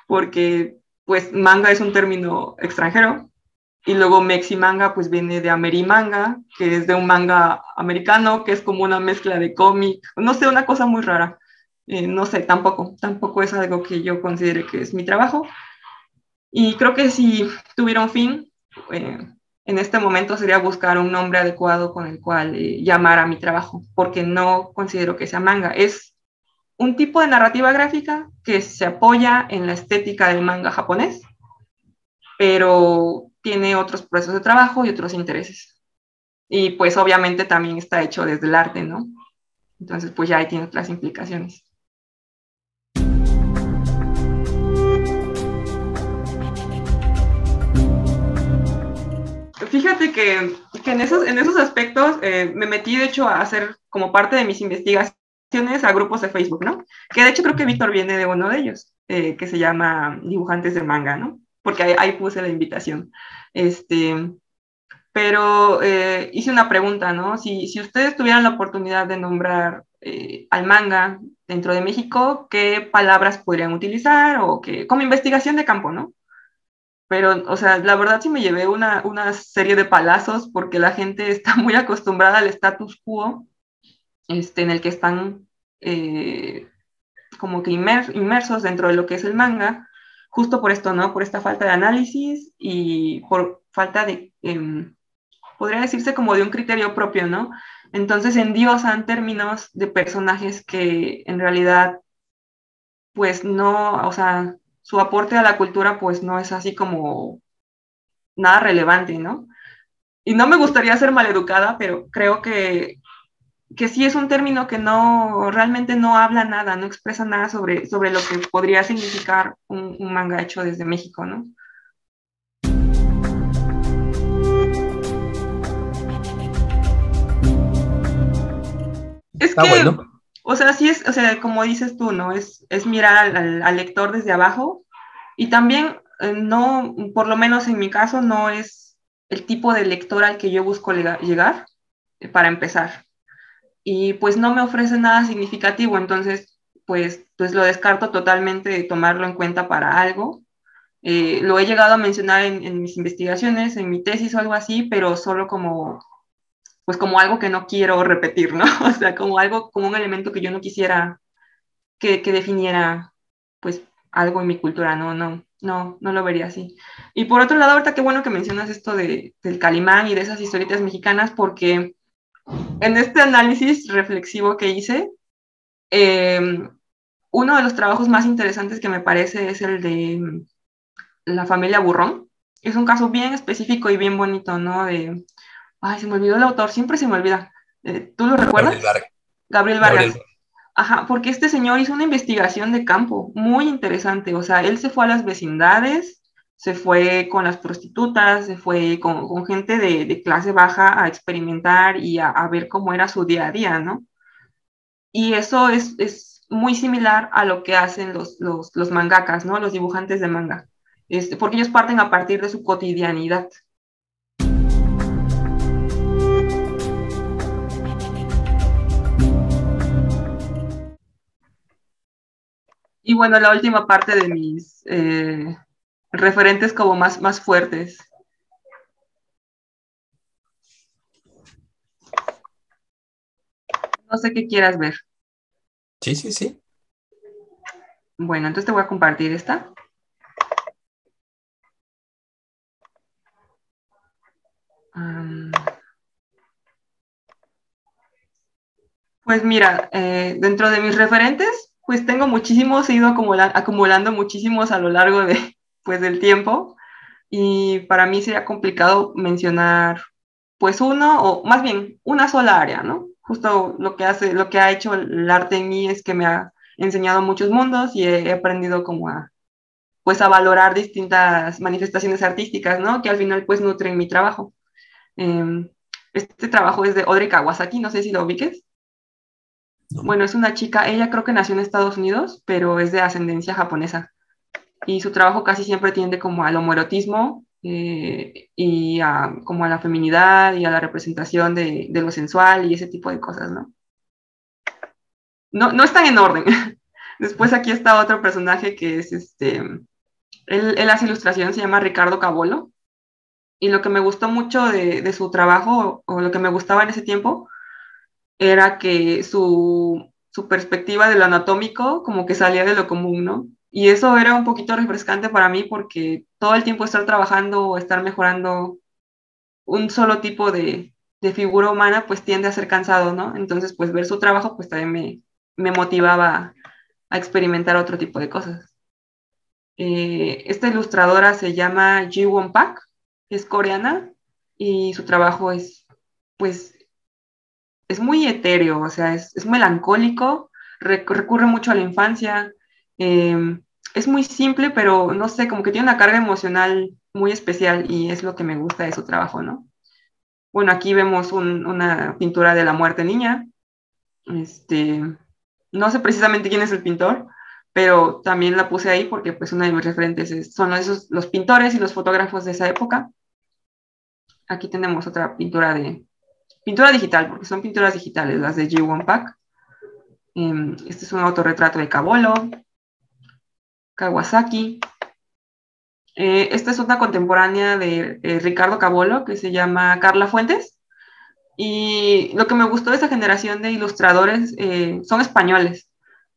porque pues manga es un término extranjero, y luego meximanga pues viene de amerimanga, que es de un manga americano, que es como una mezcla de cómic, no sé, una cosa muy rara. No sé, tampoco es algo que yo considere que es mi trabajo. Y creo que si tuviera un fin, eh, en este momento sería buscar un nombre adecuado con el cual llamar a mi trabajo, porque no considero que sea manga. Es un tipo de narrativa gráfica que se apoya en la estética del manga japonés, pero tiene otros procesos de trabajo y otros intereses. Y pues obviamente también está hecho desde el arte, ¿no? Entonces pues ya ahí tiene otras implicaciones. Fíjate que en esos aspectos me metí de hecho a hacer como parte de mis investigaciones a grupos de Facebook, ¿no? Que de hecho creo que Víctor viene de uno de ellos, que se llama Dibujantes de Manga, ¿no? Porque ahí puse la invitación. Pero hice una pregunta, ¿no? Si ustedes tuvieran la oportunidad de nombrar al manga dentro de México, ¿qué palabras podrían utilizar? O que, como investigación de campo, ¿no? Pero, o sea, la verdad sí me llevé una serie de palazos porque la gente está muy acostumbrada al status quo en el que están como que inmersos dentro de lo que es el manga, justo por esto, ¿no? Por esta falta de análisis y por falta de, podría decirse como de un criterio propio, ¿no? Entonces endiosan términos de personajes que en realidad, pues no, o sea, su aporte a la cultura, pues no es así como nada relevante, ¿no? Y no me gustaría ser maleducada, pero creo que sí es un término que no, realmente no habla nada, no expresa nada sobre lo que podría significar un manga hecho desde México, ¿no? Es Ah, que, bueno. o sea, sí es, o sea, como dices tú, ¿no? Es mirar al lector desde abajo y también no, por lo menos en mi caso, no es el tipo de lector al que yo busco llegar para empezar. Y pues no me ofrece nada significativo, entonces pues lo descarto totalmente de tomarlo en cuenta para algo. Lo he llegado a mencionar en mis investigaciones, en mi tesis o algo así, pero solo como, pues como algo que no quiero repetir, ¿no? O sea, como algo, como un elemento que yo no quisiera que definiera, pues, algo en mi cultura, no lo vería así. Y por otro lado, ahorita qué bueno que mencionas esto del Calimán y de esas historietas mexicanas, porque en este análisis reflexivo que hice, uno de los trabajos más interesantes que me parece es el de la familia Burrón. Es un caso bien específico y bien bonito, ¿no? Ay, se me olvidó el autor, siempre se me olvida. ¿Tú lo Gabriel recuerdas? Vargas. Gabriel Gabriel. Vargas. Ajá, porque este señor hizo una investigación de campo muy interesante. O sea, él se fue a las vecindades, se fue con las prostitutas, se fue con gente de clase baja a experimentar y a ver cómo era su día a día, ¿no? Y eso es muy similar a lo que hacen los mangakas, ¿no? Los dibujantes de manga. Porque ellos parten a partir de su cotidianidad. Y bueno, la última parte de mis referentes como más fuertes. No sé qué quieras ver. Sí, sí, sí. Bueno, entonces te voy a compartir esta. Pues mira, dentro de mis referentes, pues tengo muchísimos, he ido acumulando muchísimos a lo largo pues, del tiempo. Y para mí sería complicado mencionar pues uno o más bien una sola área, ¿no? Justo lo que ha hecho el arte en mí es que me ha enseñado muchos mundos y he aprendido como pues a valorar distintas manifestaciones artísticas, ¿no? Que al final pues nutren mi trabajo. Eh, este trabajo es de Audrey Kawasaki, no sé si lo ubiques. No. Bueno, es una chica, ella creo que nació en Estados Unidos, pero es de ascendencia japonesa. Y su trabajo casi siempre tiende como al homoerotismo y como a la feminidad y a la representación de lo sensual y ese tipo de cosas, ¿no? No están en orden, Después aquí está otro personaje que es él hace ilustración, se llama Ricardo Cabolo, y lo que me gustó mucho de su trabajo, o lo que me gustaba en ese tiempo, era que su perspectiva de lo anatómico como que salía de lo común, ¿no? Y eso era un poquito refrescante para mí porque todo el tiempo estar trabajando o estar mejorando un solo tipo de figura humana pues tiende a ser cansado, ¿no? Entonces pues ver su trabajo pues también me motivaba a experimentar otro tipo de cosas. Esta ilustradora se llama Ji Won Pak, es coreana y su trabajo es pues es muy etéreo, o sea, es melancólico, recurre mucho a la infancia, eh, es muy simple, pero no sé, como que tiene una carga emocional muy especial y es lo que me gusta de su trabajo, ¿no? Bueno, aquí vemos una pintura de la muerte niña, este, no sé precisamente quién es el pintor, pero también la puse ahí porque pues uno de mis referentes son esos, los pintores y los fotógrafos de esa época. Aquí tenemos otra pintura digital, porque son pinturas digitales, las de Ji Won Pak. Este es un autorretrato de Cabolo, Kawasaki. Esta es una contemporánea de Ricardo Cabolo que se llama Carla Fuentes. Y lo que me gustó de esa generación de ilustradores son españoles.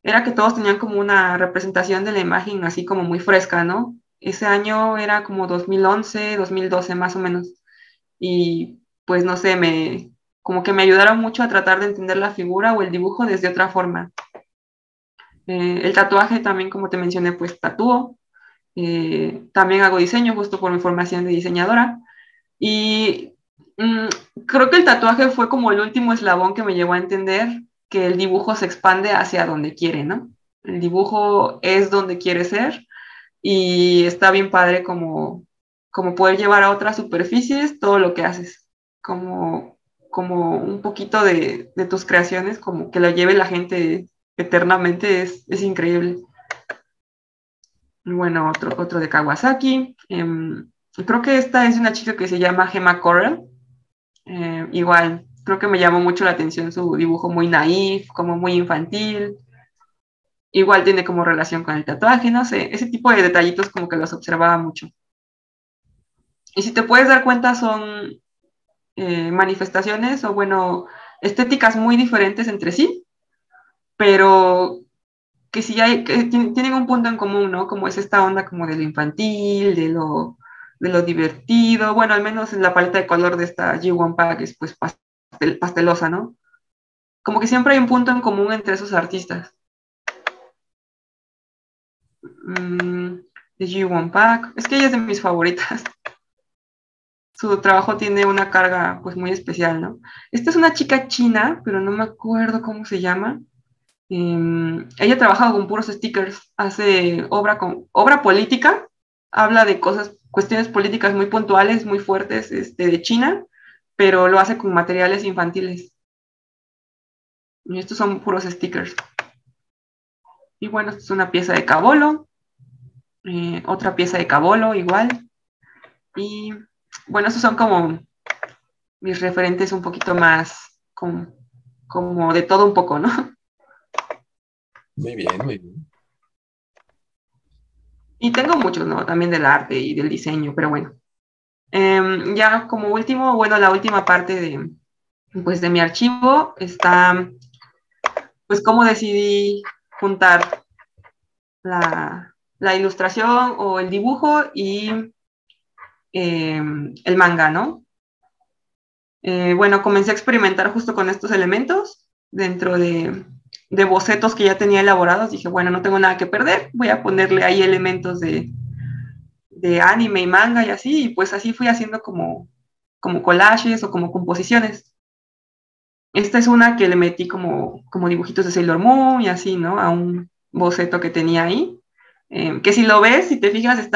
Era que todos tenían como una representación de la imagen así como muy fresca, ¿no? Ese año era como 2011, 2012 más o menos. Y pues no sé, como que me ayudaron mucho a tratar de entender la figura o el dibujo desde otra forma. El tatuaje también, como te mencioné, pues tatúo. También hago diseño justo por mi formación de diseñadora. Y mm, creo que el tatuaje fue como el último eslabón que me llevó a entender que el dibujo se expande hacia donde quiere, ¿no? El dibujo es donde quiere ser y está bien padre como poder llevar a otras superficies todo lo que haces, como un poquito de tus creaciones, como que lo lleve la gente eternamente, es increíble. Bueno, otro de Kawasaki. Creo que esta es una chica que se llama Gemma Correll. Igual, creo que me llamó mucho la atención su dibujo muy naif, como muy infantil. Igual tiene como relación con el tatuaje, no sé, ese tipo de detallitos como que los observaba mucho. Y si te puedes dar cuenta, son manifestaciones o, bueno, estéticas muy diferentes entre sí, pero que sí que tienen un punto en común, ¿no? Como es esta onda como de lo infantil, de lo divertido, bueno, al menos en la paleta de color de esta G1 Pack es pues pastelosa, ¿no? Como que siempre hay un punto en común entre esos artistas. Mm, de G1 Pack, es que ella es de mis favoritas. Su trabajo tiene una carga pues muy especial, ¿no? Esta es una chica china, pero no me acuerdo cómo se llama. Ella trabaja con puros stickers, hace obra política, habla de cosas, cuestiones políticas muy puntuales, muy fuertes de China, pero lo hace con materiales infantiles. Y estos son puros stickers. Y bueno, esta es una pieza de Cabolo, otra pieza de Cabolo igual. Y bueno, estos son como mis referentes un poquito más como de todo un poco, ¿no? Muy bien, muy bien. Y tengo muchos, ¿no? También del arte y del diseño, pero bueno. Ya como último, bueno, la última parte pues, de mi archivo está, pues, cómo decidí juntar la ilustración o el dibujo y el manga, ¿no? Bueno, comencé a experimentar justo con estos elementos dentro de bocetos que ya tenía elaborados. Dije, bueno, no tengo nada que perder, voy a ponerle ahí elementos de anime y manga y así, y pues así fui haciendo como collages o como composiciones. Esta es una que le metí como dibujitos de Sailor Moon y así, ¿no? A un boceto que tenía ahí. Que si lo ves, si te fijas,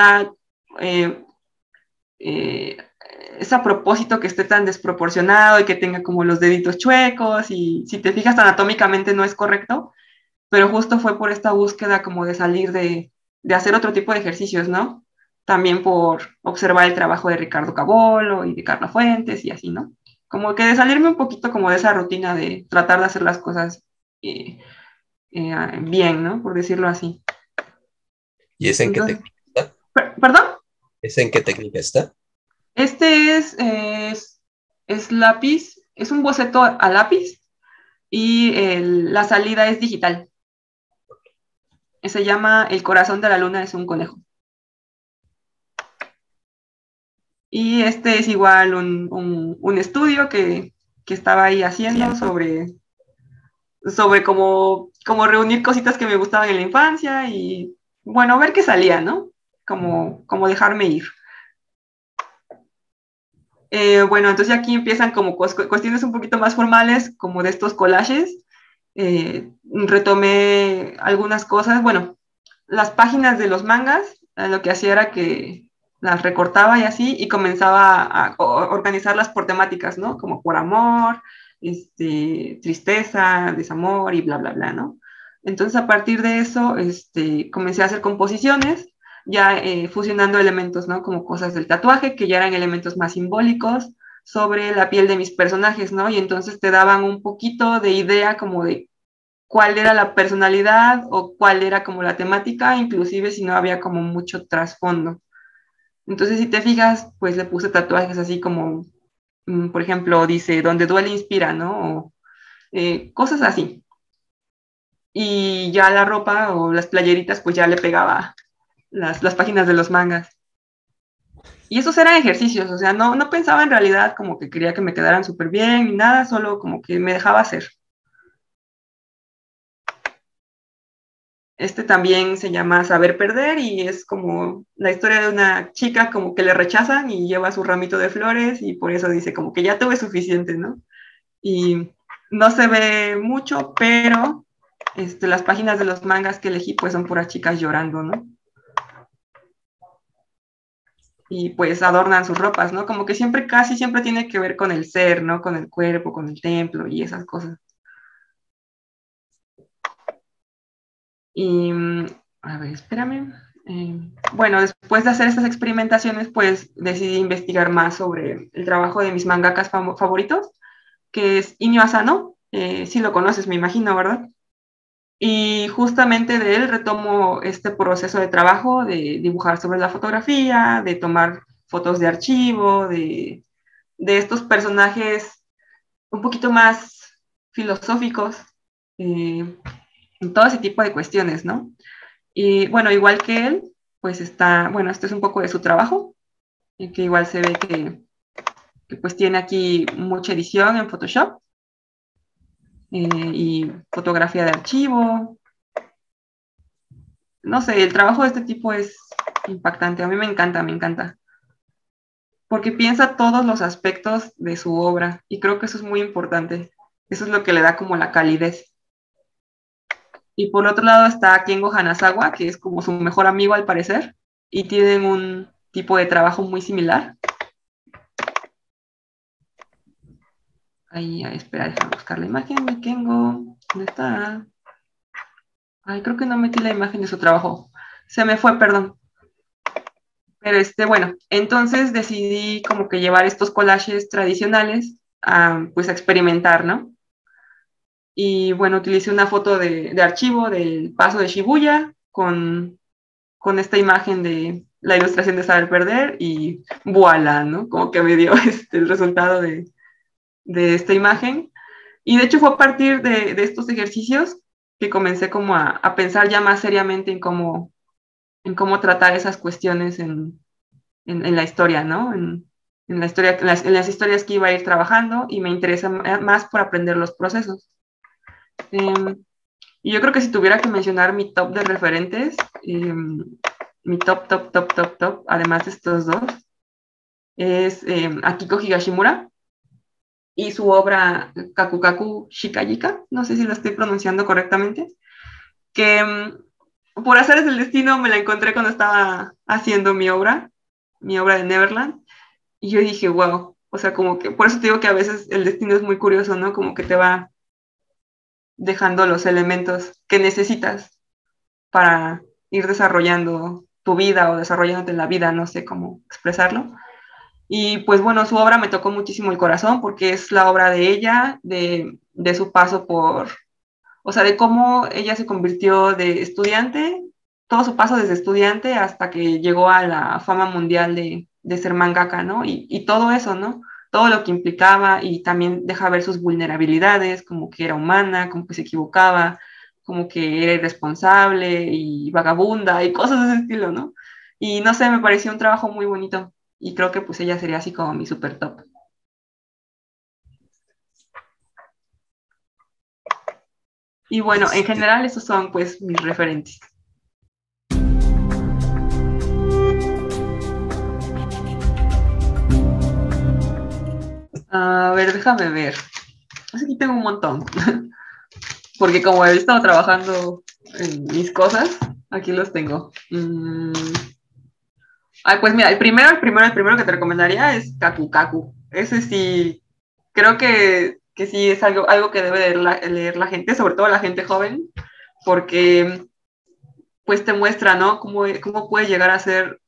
eh, eh, es a propósito que esté tan desproporcionado y que tenga como los deditos chuecos y si te fijas anatómicamente no es correcto, pero justo fue por esta búsqueda como de salir de hacer otro tipo de ejercicios, ¿no? También por observar el trabajo de Ricardo Cabolo y de Carla Fuentes y así, ¿no? Como que de salirme un poquito como de esa rutina de tratar de hacer las cosas eh, bien, ¿no? Por decirlo así. ¿Y ese en qué Entonces, técnica está? ¿Perdón? ¿Ese en qué técnica está? Este es lápiz, es un boceto a lápiz y la salida es digital. Se llama El corazón de la luna es un conejo. Y este es igual un estudio que estaba ahí haciendo sobre cómo reunir cositas que me gustaban en la infancia y, bueno, ver qué salía, ¿no? Como dejarme ir. Bueno, entonces aquí empiezan como cuestiones un poquito más formales, como de estos collages. Retomé algunas cosas, bueno, las páginas de los mangas, lo que hacía era que las recortaba y así, y comenzaba a organizarlas por temáticas, ¿no? Como por amor, tristeza, desamor y bla, bla, bla, ¿no? Entonces, a partir de eso, comencé a hacer composiciones, ya fusionando elementos, ¿no? Como cosas del tatuaje, que ya eran elementos más simbólicos, sobre la piel de mis personajes, ¿no? Y entonces te daban un poquito de idea como de cuál era la personalidad o cuál era como la temática, inclusive si no había como mucho trasfondo. Entonces, si te fijas, pues le puse tatuajes así como, por ejemplo, dice, donde duele inspira, ¿no? O cosas así. Y ya la ropa o las playeritas, pues ya le pegaba las páginas de los mangas. Y esos eran ejercicios, o sea, no pensaba en realidad como que quería que me quedaran súper bien ni nada, solo como que me dejaba hacer. Este también se llama Saber Perder y es como la historia de una chica como que le rechazan y lleva su ramito de flores y por eso dice como que ya tuve suficiente, ¿no? Y no se ve mucho, pero las páginas de los mangas que elegí pues son puras chicas llorando, ¿no? Y pues adornan sus ropas, ¿no? Como que siempre, casi siempre tiene que ver con el ser, ¿no? Con el cuerpo, con el templo y esas cosas. Y, a ver, espérame. Bueno, después de hacer estas experimentaciones, pues decidí investigar más sobre el trabajo de mis mangakas favoritos, que es Inyo Asano. Sí lo conoces, me imagino, ¿verdad? Y justamente de él retomo este proceso de trabajo, de dibujar sobre la fotografía, de tomar fotos de archivo, de estos personajes un poquito más filosóficos, todo ese tipo de cuestiones, ¿no? Y bueno, igual que él, pues está, bueno, este es un poco de su trabajo, y que igual se ve que pues tiene aquí mucha edición en Photoshop y fotografía de archivo. No sé, el trabajo de este tipo es impactante, a mí me encanta, porque piensa todos los aspectos de su obra y creo que eso es muy importante. Eso es lo que le da como la calidez. Y por otro lado está Kengo Hanazawa, que es como su mejor amigo al parecer, y tienen un tipo de trabajo muy similar. Ahí, espera, déjame buscar la imagen de Kengo. ¿Dónde está? Ay, creo que no metí la imagen de su trabajo. Se me fue, perdón. Pero bueno, entonces decidí como que llevar estos collages tradicionales a, pues, a experimentar, ¿no? Y bueno, utilicé una foto de archivo del paso de Shibuya con esta imagen de la ilustración de Saber Perder y voilà, ¿no? Como que me dio el resultado de esta imagen. Y de hecho fue a partir de estos ejercicios que comencé como a pensar ya más seriamente en cómo tratar esas cuestiones en la historia, ¿no? En la historia, en las historias que iba a ir trabajando y me interesa más por aprender los procesos. Y yo creo que si tuviera que mencionar mi top de referentes, mi top, además de estos dos, es Akiko Higashimura y su obra Kakukaku Shikayika, no sé si lo estoy pronunciando correctamente, que por azares del destino me la encontré cuando estaba haciendo mi obra de Neverland, y yo dije, wow, o sea, como que, por eso te digo que a veces el destino es muy curioso, ¿no? Como que te va dejando los elementos que necesitas para ir desarrollando tu vida o desarrollándote en la vida, no sé cómo expresarlo. Y pues bueno, su obra me tocó muchísimo el corazón porque es la obra de ella, de su paso o sea, de cómo ella se convirtió de estudiante, todo su paso desde estudiante hasta que llegó a la fama mundial de ser mangaka, ¿no? Y todo eso, ¿no? Todo lo que implicaba y también deja ver sus vulnerabilidades, como que era humana, como que se equivocaba, como que era irresponsable y vagabunda y cosas de ese estilo, ¿no? Y no sé, me pareció un trabajo muy bonito y creo que pues ella sería así como mi super top. Y bueno, en Este, general esos son pues mis referentes. A ver, déjame ver. Pues aquí tengo un montón. Porque como he estado trabajando en mis cosas, aquí los tengo. Ay, pues mira, el primero que te recomendaría es Kaku Kaku. Ese sí, creo que sí es algo que debe leer la gente, sobre todo la gente joven, porque pues te muestra, ¿no? Cómo puede llegar a ser,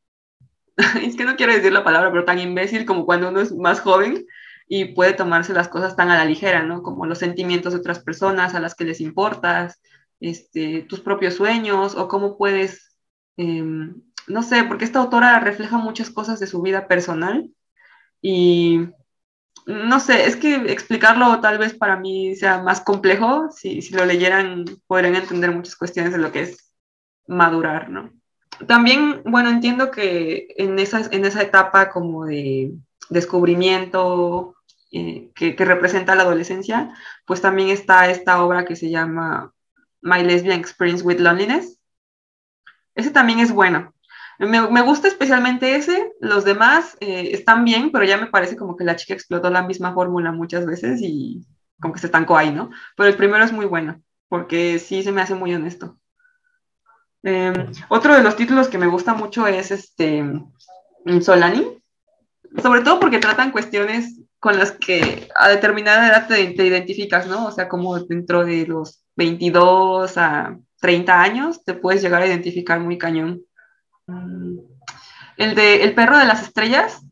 es que no quiero decir la palabra, pero tan imbécil como cuando uno es más joven y puede tomarse las cosas tan a la ligera, ¿no? Como los sentimientos de otras personas a las que les importas, tus propios sueños, o cómo puedes, no sé, porque esta autora refleja muchas cosas de su vida personal y no sé, es que explicarlo tal vez para mí sea más complejo, si lo leyeran podrían entender muchas cuestiones de lo que es madurar, ¿no? También, bueno, entiendo que en esa etapa como de descubrimiento que representa la adolescencia, pues también está esta obra que se llama My Lesbian Experience with Loneliness. Ese también es bueno. Me gusta especialmente ese, los demás están bien, pero ya me parece como que la chica explotó la misma fórmula muchas veces y como que se estancó ahí, ¿no? Pero el primero es muy bueno, porque sí se me hace muy honesto. Otro de los títulos que me gusta mucho es Solani, sobre todo porque tratan cuestiones con las que a determinada edad te identificas, ¿no? O sea, como dentro de los 22 a 30 años te puedes llegar a identificar muy cañón. El de El perro de las estrellas,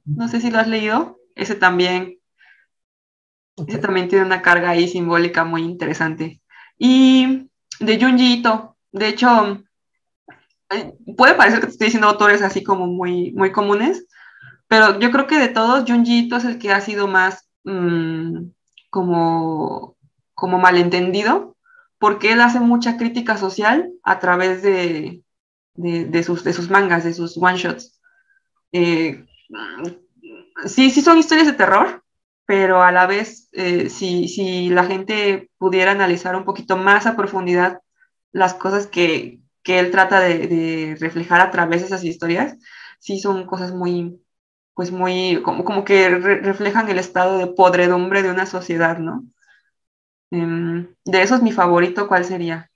no sé si lo has leído, ese ok. también tiene una carga ahí simbólica muy interesante. Y de Junji Ito, de hecho, puede parecer que te estoy diciendo autores así como muy comunes, pero yo creo que de todos, Junji Ito es el que ha sido más como, como malentendido, porque él hace mucha crítica social a través de sus mangas, de sus one-shots. Eh, sí son historias de terror, pero a la vez, si la gente pudiera analizar un poquito más a profundidad las cosas que él trata de reflejar a través de esas historias, sí son cosas pues como que reflejan el estado de podredumbre de una sociedad, ¿no? De esos, mi favorito, ¿cuál sería?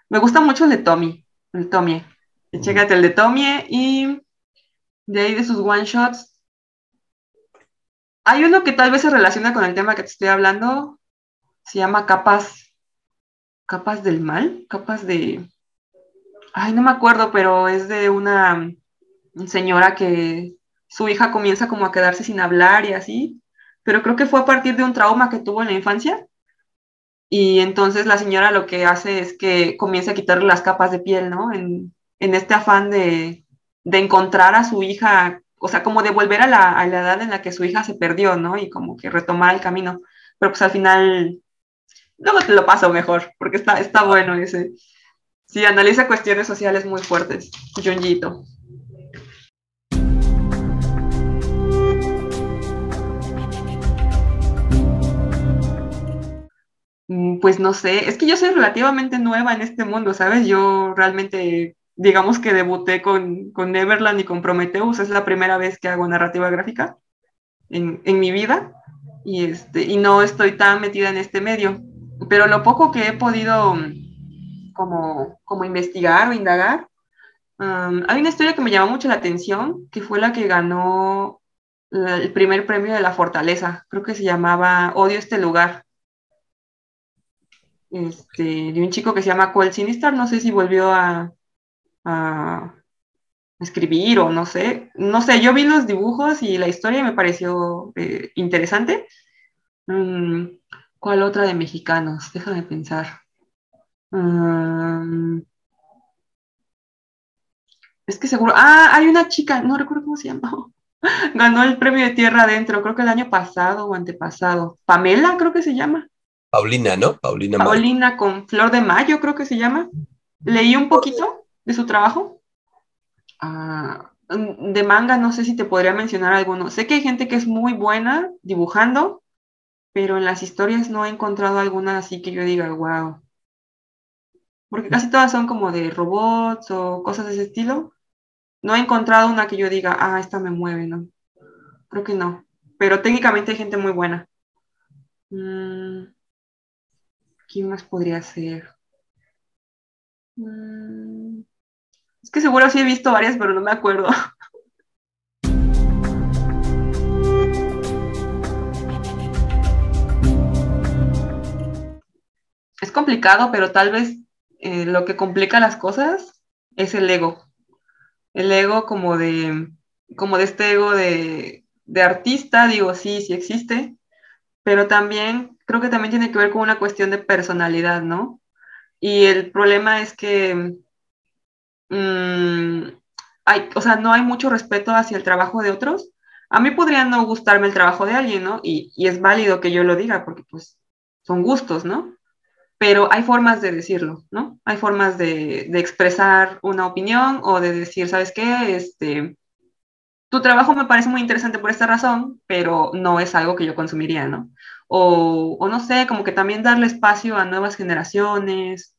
Me gusta mucho el Tomie. Ujú. Chécate el de Tomie y de ahí de sus one shots. Hay uno que tal vez se relaciona con el tema que te estoy hablando, se llama Capas del Mal, Capas de... Ay, no me acuerdo, pero es de una señora que su hija comienza como a quedarse sin hablar y así, pero creo que fue a partir de un trauma que tuvo en la infancia y entonces la señora lo que hace es que comienza a quitarle las capas de piel, ¿no? En este afán de encontrar a su hija, o sea, como de volver a la edad en la que su hija se perdió, ¿no? Y como que retomar el camino. Pero pues al final, luego te lo paso mejor, porque está bueno ese. Sí, analiza cuestiones sociales muy fuertes, Junjito. Pues no sé, es que yo soy relativamente nueva en este mundo, ¿sabes? Yo realmente, digamos que debuté con Neverland y con Prometheus, es la primera vez que hago narrativa gráfica en mi vida y no estoy tan metida en este medio, pero lo poco que he podido como investigar o indagar, hay una historia que me llamó mucho la atención, que fue la que ganó el primer premio de la Fortaleza, creo que se llamaba Odio este lugar de un chico que se llama Cole Sinister, no sé si volvió a escribir o no sé, yo vi los dibujos y la historia y me pareció interesante. Mm, ¿Cuál otra de mexicanos? Déjame pensar. Mm, es que seguro. Hay una chica, no recuerdo cómo se llama. Ganó el premio de Tierra Adentro, creo que el año pasado o antepasado. Pamela, creo que se llama. Paulina, ¿no? Paulina Mayo. Paulina con Flor de Mayo, creo que se llama. Leí un poquito de su trabajo. De manga, no sé si te podría mencionar alguno. Sé que hay gente que es muy buena dibujando, pero en las historias no he encontrado alguna así que yo diga, wow. Porque casi todas son como de robots o cosas de ese estilo. No he encontrado una que yo diga, esta me mueve, ¿no? Creo que no. Pero técnicamente hay gente muy buena. Mm, ¿Quién más podría ser? Mm, es que seguro sí he visto varias, pero no me acuerdo. Es complicado, pero tal vez lo que complica las cosas es el ego. El ego como de este ego de artista, digo, sí, sí existe, pero también creo que también tiene que ver con una cuestión de personalidad, ¿no? Y el problema es que mm, o sea, no hay mucho respeto hacia el trabajo de otros. A mí podría no gustarme el trabajo de alguien, ¿no? Y es válido que yo lo diga, porque pues son gustos, ¿no? Pero hay formas de decirlo, ¿no? Hay formas de expresar una opinión o de decir, ¿sabes qué? Tu trabajo me parece muy interesante por esta razón, pero no es algo que yo consumiría, ¿no? O no sé, como que también darle espacio a nuevas generaciones,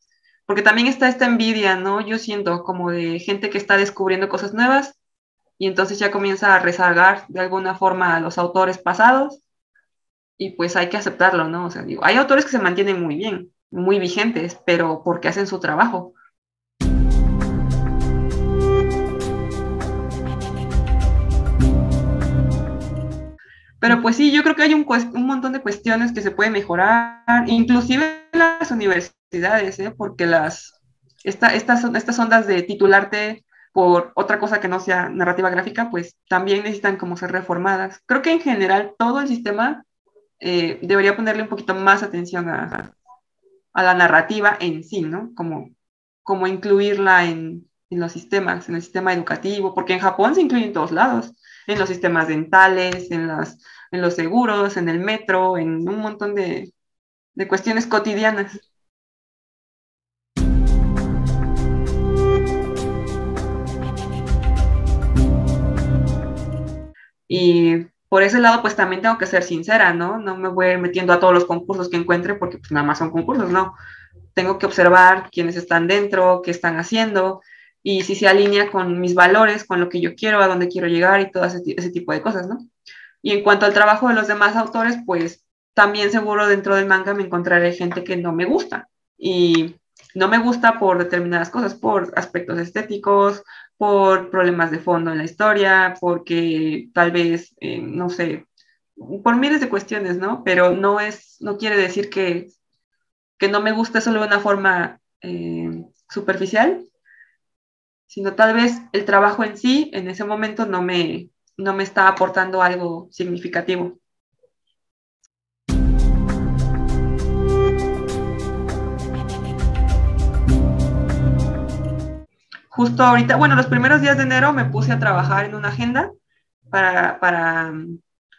porque también está esta envidia, ¿no? Yo siento como de gente que está descubriendo cosas nuevas y entonces ya comienza a rezagar de alguna forma a los autores pasados y pues hay que aceptarlo, ¿no? O sea, digo, hay autores que se mantienen muy bien, muy vigentes, pero porque hacen su trabajo. Pero pues sí, yo creo que hay un montón de cuestiones que se pueden mejorar, inclusive las universidades, ¿eh? Porque estas ondas de titularte por otra cosa que no sea narrativa gráfica, pues también necesitan como ser reformadas. Creo que en general todo el sistema debería ponerle un poquito más atención a la narrativa en sí, ¿no? Como incluirla en los sistemas, en el sistema educativo, porque en Japón se incluye en todos lados, en los sistemas dentales, en los seguros, en el metro, en un montón de cuestiones cotidianas. Y por ese lado, pues también tengo que ser sincera, ¿no? No me voy a ir metiendo a todos los concursos que encuentre porque pues nada más son concursos, ¿no? Tengo que observar quiénes están dentro, qué están haciendo y si se alinea con mis valores, con lo que yo quiero, a dónde quiero llegar y todo ese tipo de cosas, ¿no? Y en cuanto al trabajo de los demás autores, pues también seguro dentro del manga me encontraré gente que no me gusta. Y no me gusta por determinadas cosas, por aspectos estéticos, por problemas de fondo en la historia, porque tal vez, no sé, por miles de cuestiones, ¿no? Pero no quiere decir que no me guste solo de una forma superficial, sino tal vez el trabajo en sí, en ese momento, no me está aportando algo significativo. Justo ahorita, bueno, los primeros días de enero me puse a trabajar en una agenda para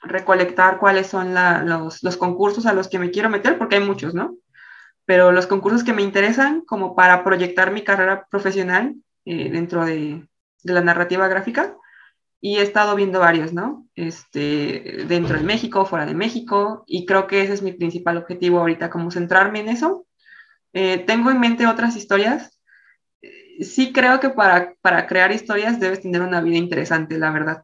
recolectar cuáles son los concursos a los que me quiero meter, porque hay muchos, ¿no? Pero los concursos que me interesan como para proyectar mi carrera profesional dentro de la narrativa gráfica y he estado viendo varios, ¿no? Dentro de México, fuera de México, y creo que ese es mi principal objetivo ahorita, como centrarme en eso. Tengo en mente otras historias. Sí creo que para crear historias debes tener una vida interesante, la verdad.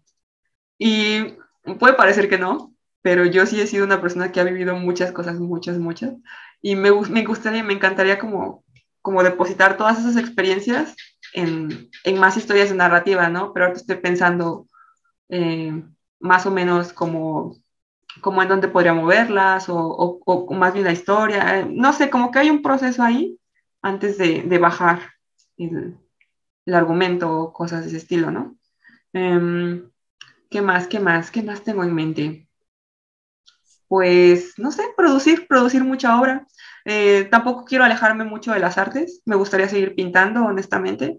Y puede parecer que no, pero yo sí he sido una persona que ha vivido muchas cosas, muchas, muchas, y me gustaría, me encantaría como depositar todas esas experiencias en más historias de narrativa, ¿no? Pero ahora estoy pensando eh, más o menos como en dónde podría moverlas o más bien la historia. No sé, como que hay un proceso ahí antes de bajar el, el argumento o cosas de ese estilo, ¿no? Em, ¿Qué más? ¿Qué más? ¿Qué más tengo en mente? Pues, no sé, producir mucha obra. Tampoco quiero alejarme mucho de las artes, me gustaría seguir pintando, honestamente,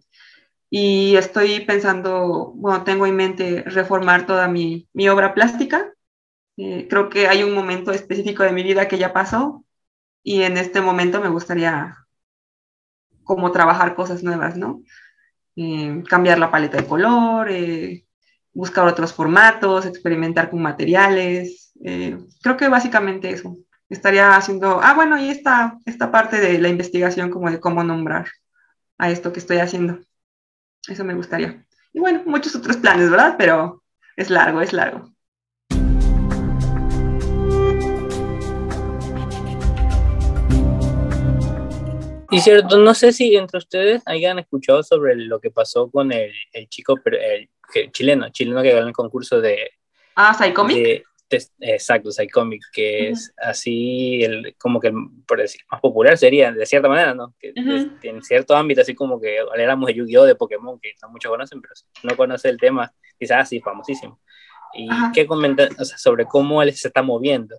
y estoy pensando, bueno, tengo en mente reformar toda mi obra plástica. Creo que hay un momento específico de mi vida que ya pasó y en este momento me gustaría como trabajar cosas nuevas, ¿no? Cambiar la paleta de color, buscar otros formatos, experimentar con materiales. Creo que básicamente eso. Estaría haciendo, bueno, y esta parte de la investigación como de cómo nombrar a esto que estoy haciendo. Eso me gustaría. Y bueno, muchos otros planes, ¿verdad? Pero es largo, es largo. Y cierto, no sé si entre ustedes hayan escuchado sobre lo que pasó con el chico, chileno que ganó el concurso ¿Psycomic? exacto, Psycomic, que Uh-huh. es así, como que, por decir, más popular sería, de cierta manera, ¿no? Que Uh-huh. en cierto ámbito, así como que habláramos de Yu-Gi-Oh!, de Pokémon, que no muchos conocen, pero si no conoce el tema, quizás así, famosísimo. ¿Y Ajá. qué comentan, o sea, sobre cómo él se está moviendo?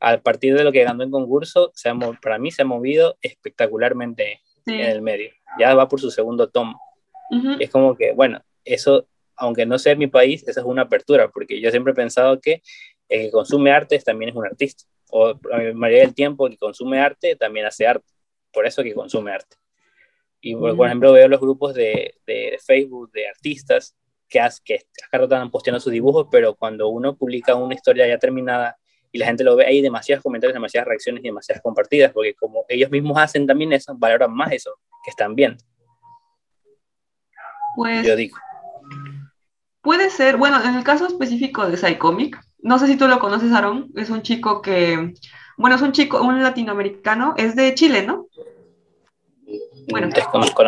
A partir de lo que ganó en concurso, para mí se ha movido espectacularmente en Sí. el medio. Ya va por su segundo tomo. Uh-huh. Y es como que, bueno, eso, aunque no sea en mi país, esa es una apertura, porque yo siempre he pensado que el que consume arte también es un artista. O la mayoría del tiempo el que consume arte también hace arte. Por eso que consume arte. Y por ejemplo veo los grupos de Facebook de artistas que acá están posteando sus dibujos, pero cuando uno publica una historia ya terminada y la gente lo ve, hay demasiados comentarios, demasiadas reacciones y demasiadas compartidas, porque como ellos mismos hacen también eso, valoran más eso que están viendo. Yo Pues digo. puede ser, bueno, en el caso específico de Psycomic, no sé si tú lo conoces, Aaron, es un chico bueno, es un chico, un latinoamericano, es de Chile, ¿no? Bueno, Desconozco.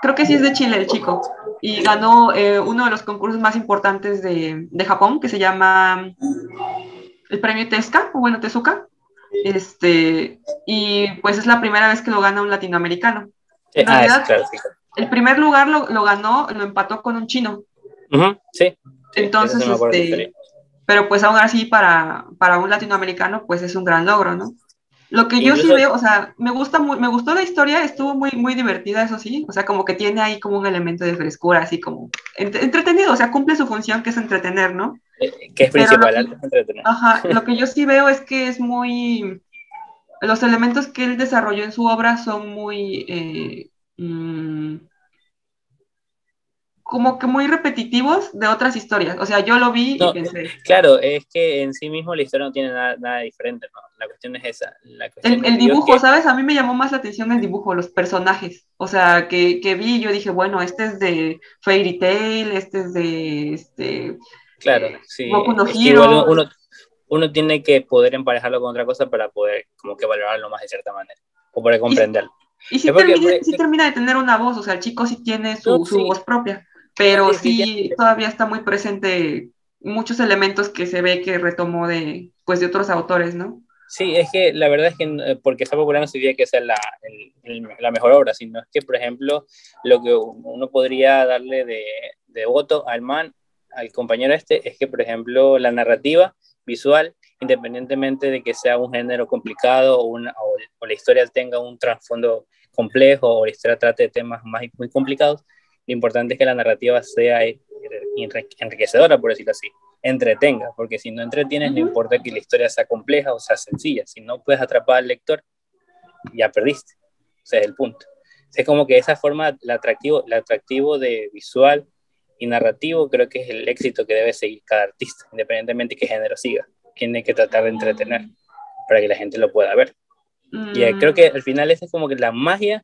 creo que sí es de Chile el chico, y ganó uno de los concursos más importantes de Japón, que se llama el premio Tezuka, o bueno, Tezuka, y pues es la primera vez que lo gana un latinoamericano. En Es realidad, claro, sí. el primer lugar lo ganó, lo empató con un chino. Sí, eso Entonces, sí me acuerdo de la historia. pero pues aún así para un latinoamericano, pues es un gran logro, ¿no? Lo que yo sí Incluso, veo, o sea, me gustó la historia, estuvo muy, muy divertida, eso sí, o sea, como que tiene ahí como un elemento de frescura, así como entretenido, o sea, cumple su función que es entretener, ¿no? que es Pero principal, arte es entretener. lo que yo sí veo es que es muy, los elementos que él desarrolló en su obra son muy, como que muy repetitivos de otras historias, o sea, yo lo vi y No, pensé, claro, es que en sí mismo la historia no tiene nada diferente, ¿no? La cuestión es esa. La cuestión el digo, es dibujo, que ¿sabes? A mí me llamó más la atención el dibujo, los personajes. O sea, que vi y yo dije, bueno, este es de Fairy Tail, este es de claro, sí, Boku no es que igual Hero. uno tiene que poder emparejarlo con otra cosa para poder como que valorarlo más de cierta manera, o poder Y, comprenderlo. y Es porque, sí termina de tener una voz, o sea, el chico sí tiene no, su sí, voz propia, no, sí, pero sí definitivamente. todavía está muy presente muchos elementos que se ve que retomó pues, de otros autores, ¿no? Sí, es que la verdad es que porque está popular no significa que sea la mejor obra, sino es que, por ejemplo, lo que uno podría darle de voto al compañero es que, por ejemplo, la narrativa visual, independientemente de que sea un género complicado o la historia tenga un trasfondo complejo o la historia trate de temas muy complicados, lo importante es que la narrativa sea enriquecedora, por decirlo así, entretenga, porque si no entretienes, no Ujú. importa que la historia sea compleja o sea sencilla, si no puedes atrapar al lector, ya perdiste. Ese es el punto. Es como que esa forma, el atractivo de visual y narrativo, creo que es el éxito que debe seguir cada artista, independientemente de qué género siga. Tiene que tratar de entretener para que la gente lo pueda ver. Y creo Mm, que al final esa es como que la magia,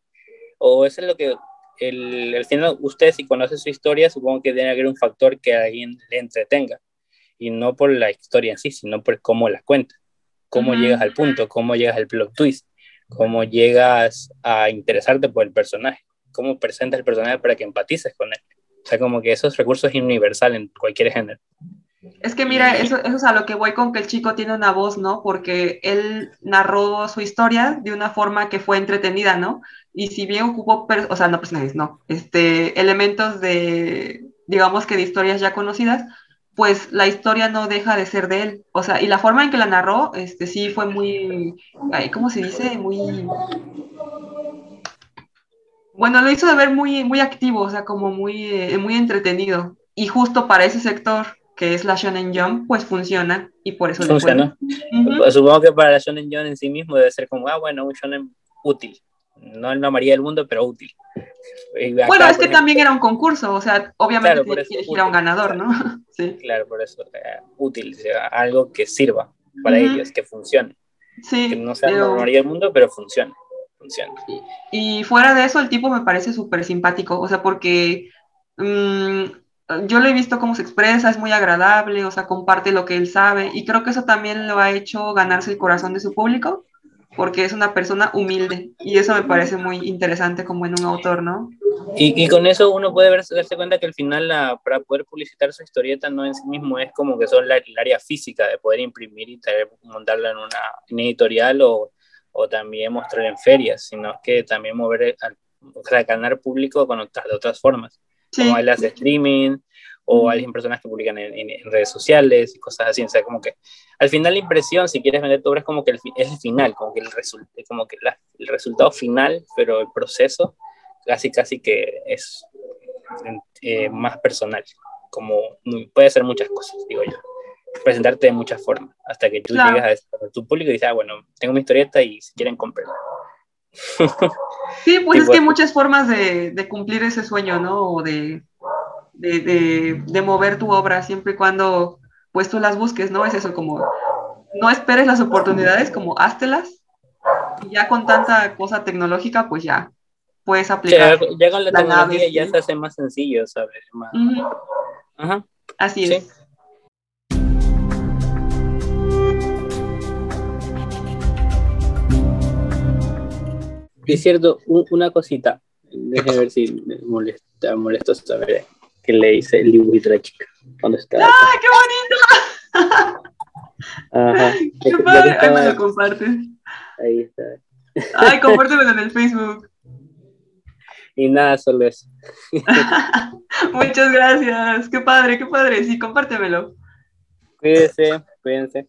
o eso es lo que al final usted si conoce su historia, supongo que tiene que haber un factor que a alguien le entretenga y no por la historia en sí, sino por cómo la cuentas, cómo llegas ujú. al punto, cómo llegas al plot twist, cómo llegas a interesarte por el personaje, cómo presentas el personaje para que empatices con él. O sea, como que esos recursos es universal en cualquier género. Es que mira, Y eso es a lo que voy con que el chico tiene una voz, ¿no? Porque él narró su historia de una forma que fue entretenida, ¿no? Y si bien ocupó, o sea, no personajes, no, elementos de, digamos que de historias ya conocidas, pues la historia no deja de ser de él. O sea, y la forma en que la narró, sí fue muy, ay, ¿cómo se dice? Muy, bueno, lo hizo de ver muy, muy activo, o sea, como muy, muy entretenido. Y justo para ese sector, que es la Shonen Jump, pues funciona y por eso le fue bien. Funciona. Pues supongo que para la Shonen Jump en sí mismo debe ser como, bueno, un shonen útil. No el María del mundo, pero útil. Y Bueno, acá, es por que ejemplo, también era un concurso, o sea, obviamente claro, por tenía que eso, elegir a un útil. ganador, Claro, ¿no? Sí. claro, por eso, útil, o sea, algo que sirva para Ujú. ellos, que funcione. Que Sí, no sea la pero María del mundo, pero funcione. Funciona. y fuera de eso, el tipo me parece súper simpático, o sea, porque yo lo he visto cómo se expresa, es muy agradable, o sea, comparte lo que él sabe, y creo que eso también lo ha hecho ganarse el corazón de su público, porque es una persona humilde, y eso me parece muy interesante como en un autor, ¿no? Y con eso uno puede darse cuenta que al final para poder publicitar su historieta no en sí mismo es como que son el área física de poder imprimir y montarla en una editorial o también mostrar en ferias, sino que también mover, o sea, ganar público con de otras formas, como Sí, él hace streaming o hay personas que publican en redes sociales y cosas así, o sea, como que al final la impresión, si quieres vender tu obra, es como que es el final, como que el resultado final, pero el proceso casi que es más personal, como puede ser muchas cosas, digo yo, presentarte de muchas formas, hasta que tú llegas claro. a tu público y dices, bueno, tengo mi historieta y si quieren compren. Sí, pues es Tipo que hay así. muchas formas de cumplir ese sueño, ¿no? O de mover tu obra siempre y cuando pues tú las busques, ¿no? Es eso, como no esperes las oportunidades, como háztelas y ya con tanta cosa tecnológica, pues ya puedes O sea, aplicar ya con la la nave, tecnología ya se sí. hace más sencillo, ¿sabes? Más... Ujú, Ajá, así sí. es. Es cierto, una cosita, déjame ver si me molesto saber que le hice el dibujito a la chica cuando estaba acá. ¡Ay, qué bonito! Ajá, ¡Qué ya que padre! Ay, me estaba lo compartes. ahí está. Ay, compártemelo en el Facebook. Y nada, solo eso. Muchas gracias. Qué padre, qué padre. Sí, compártemelo. Cuídense, cuídense.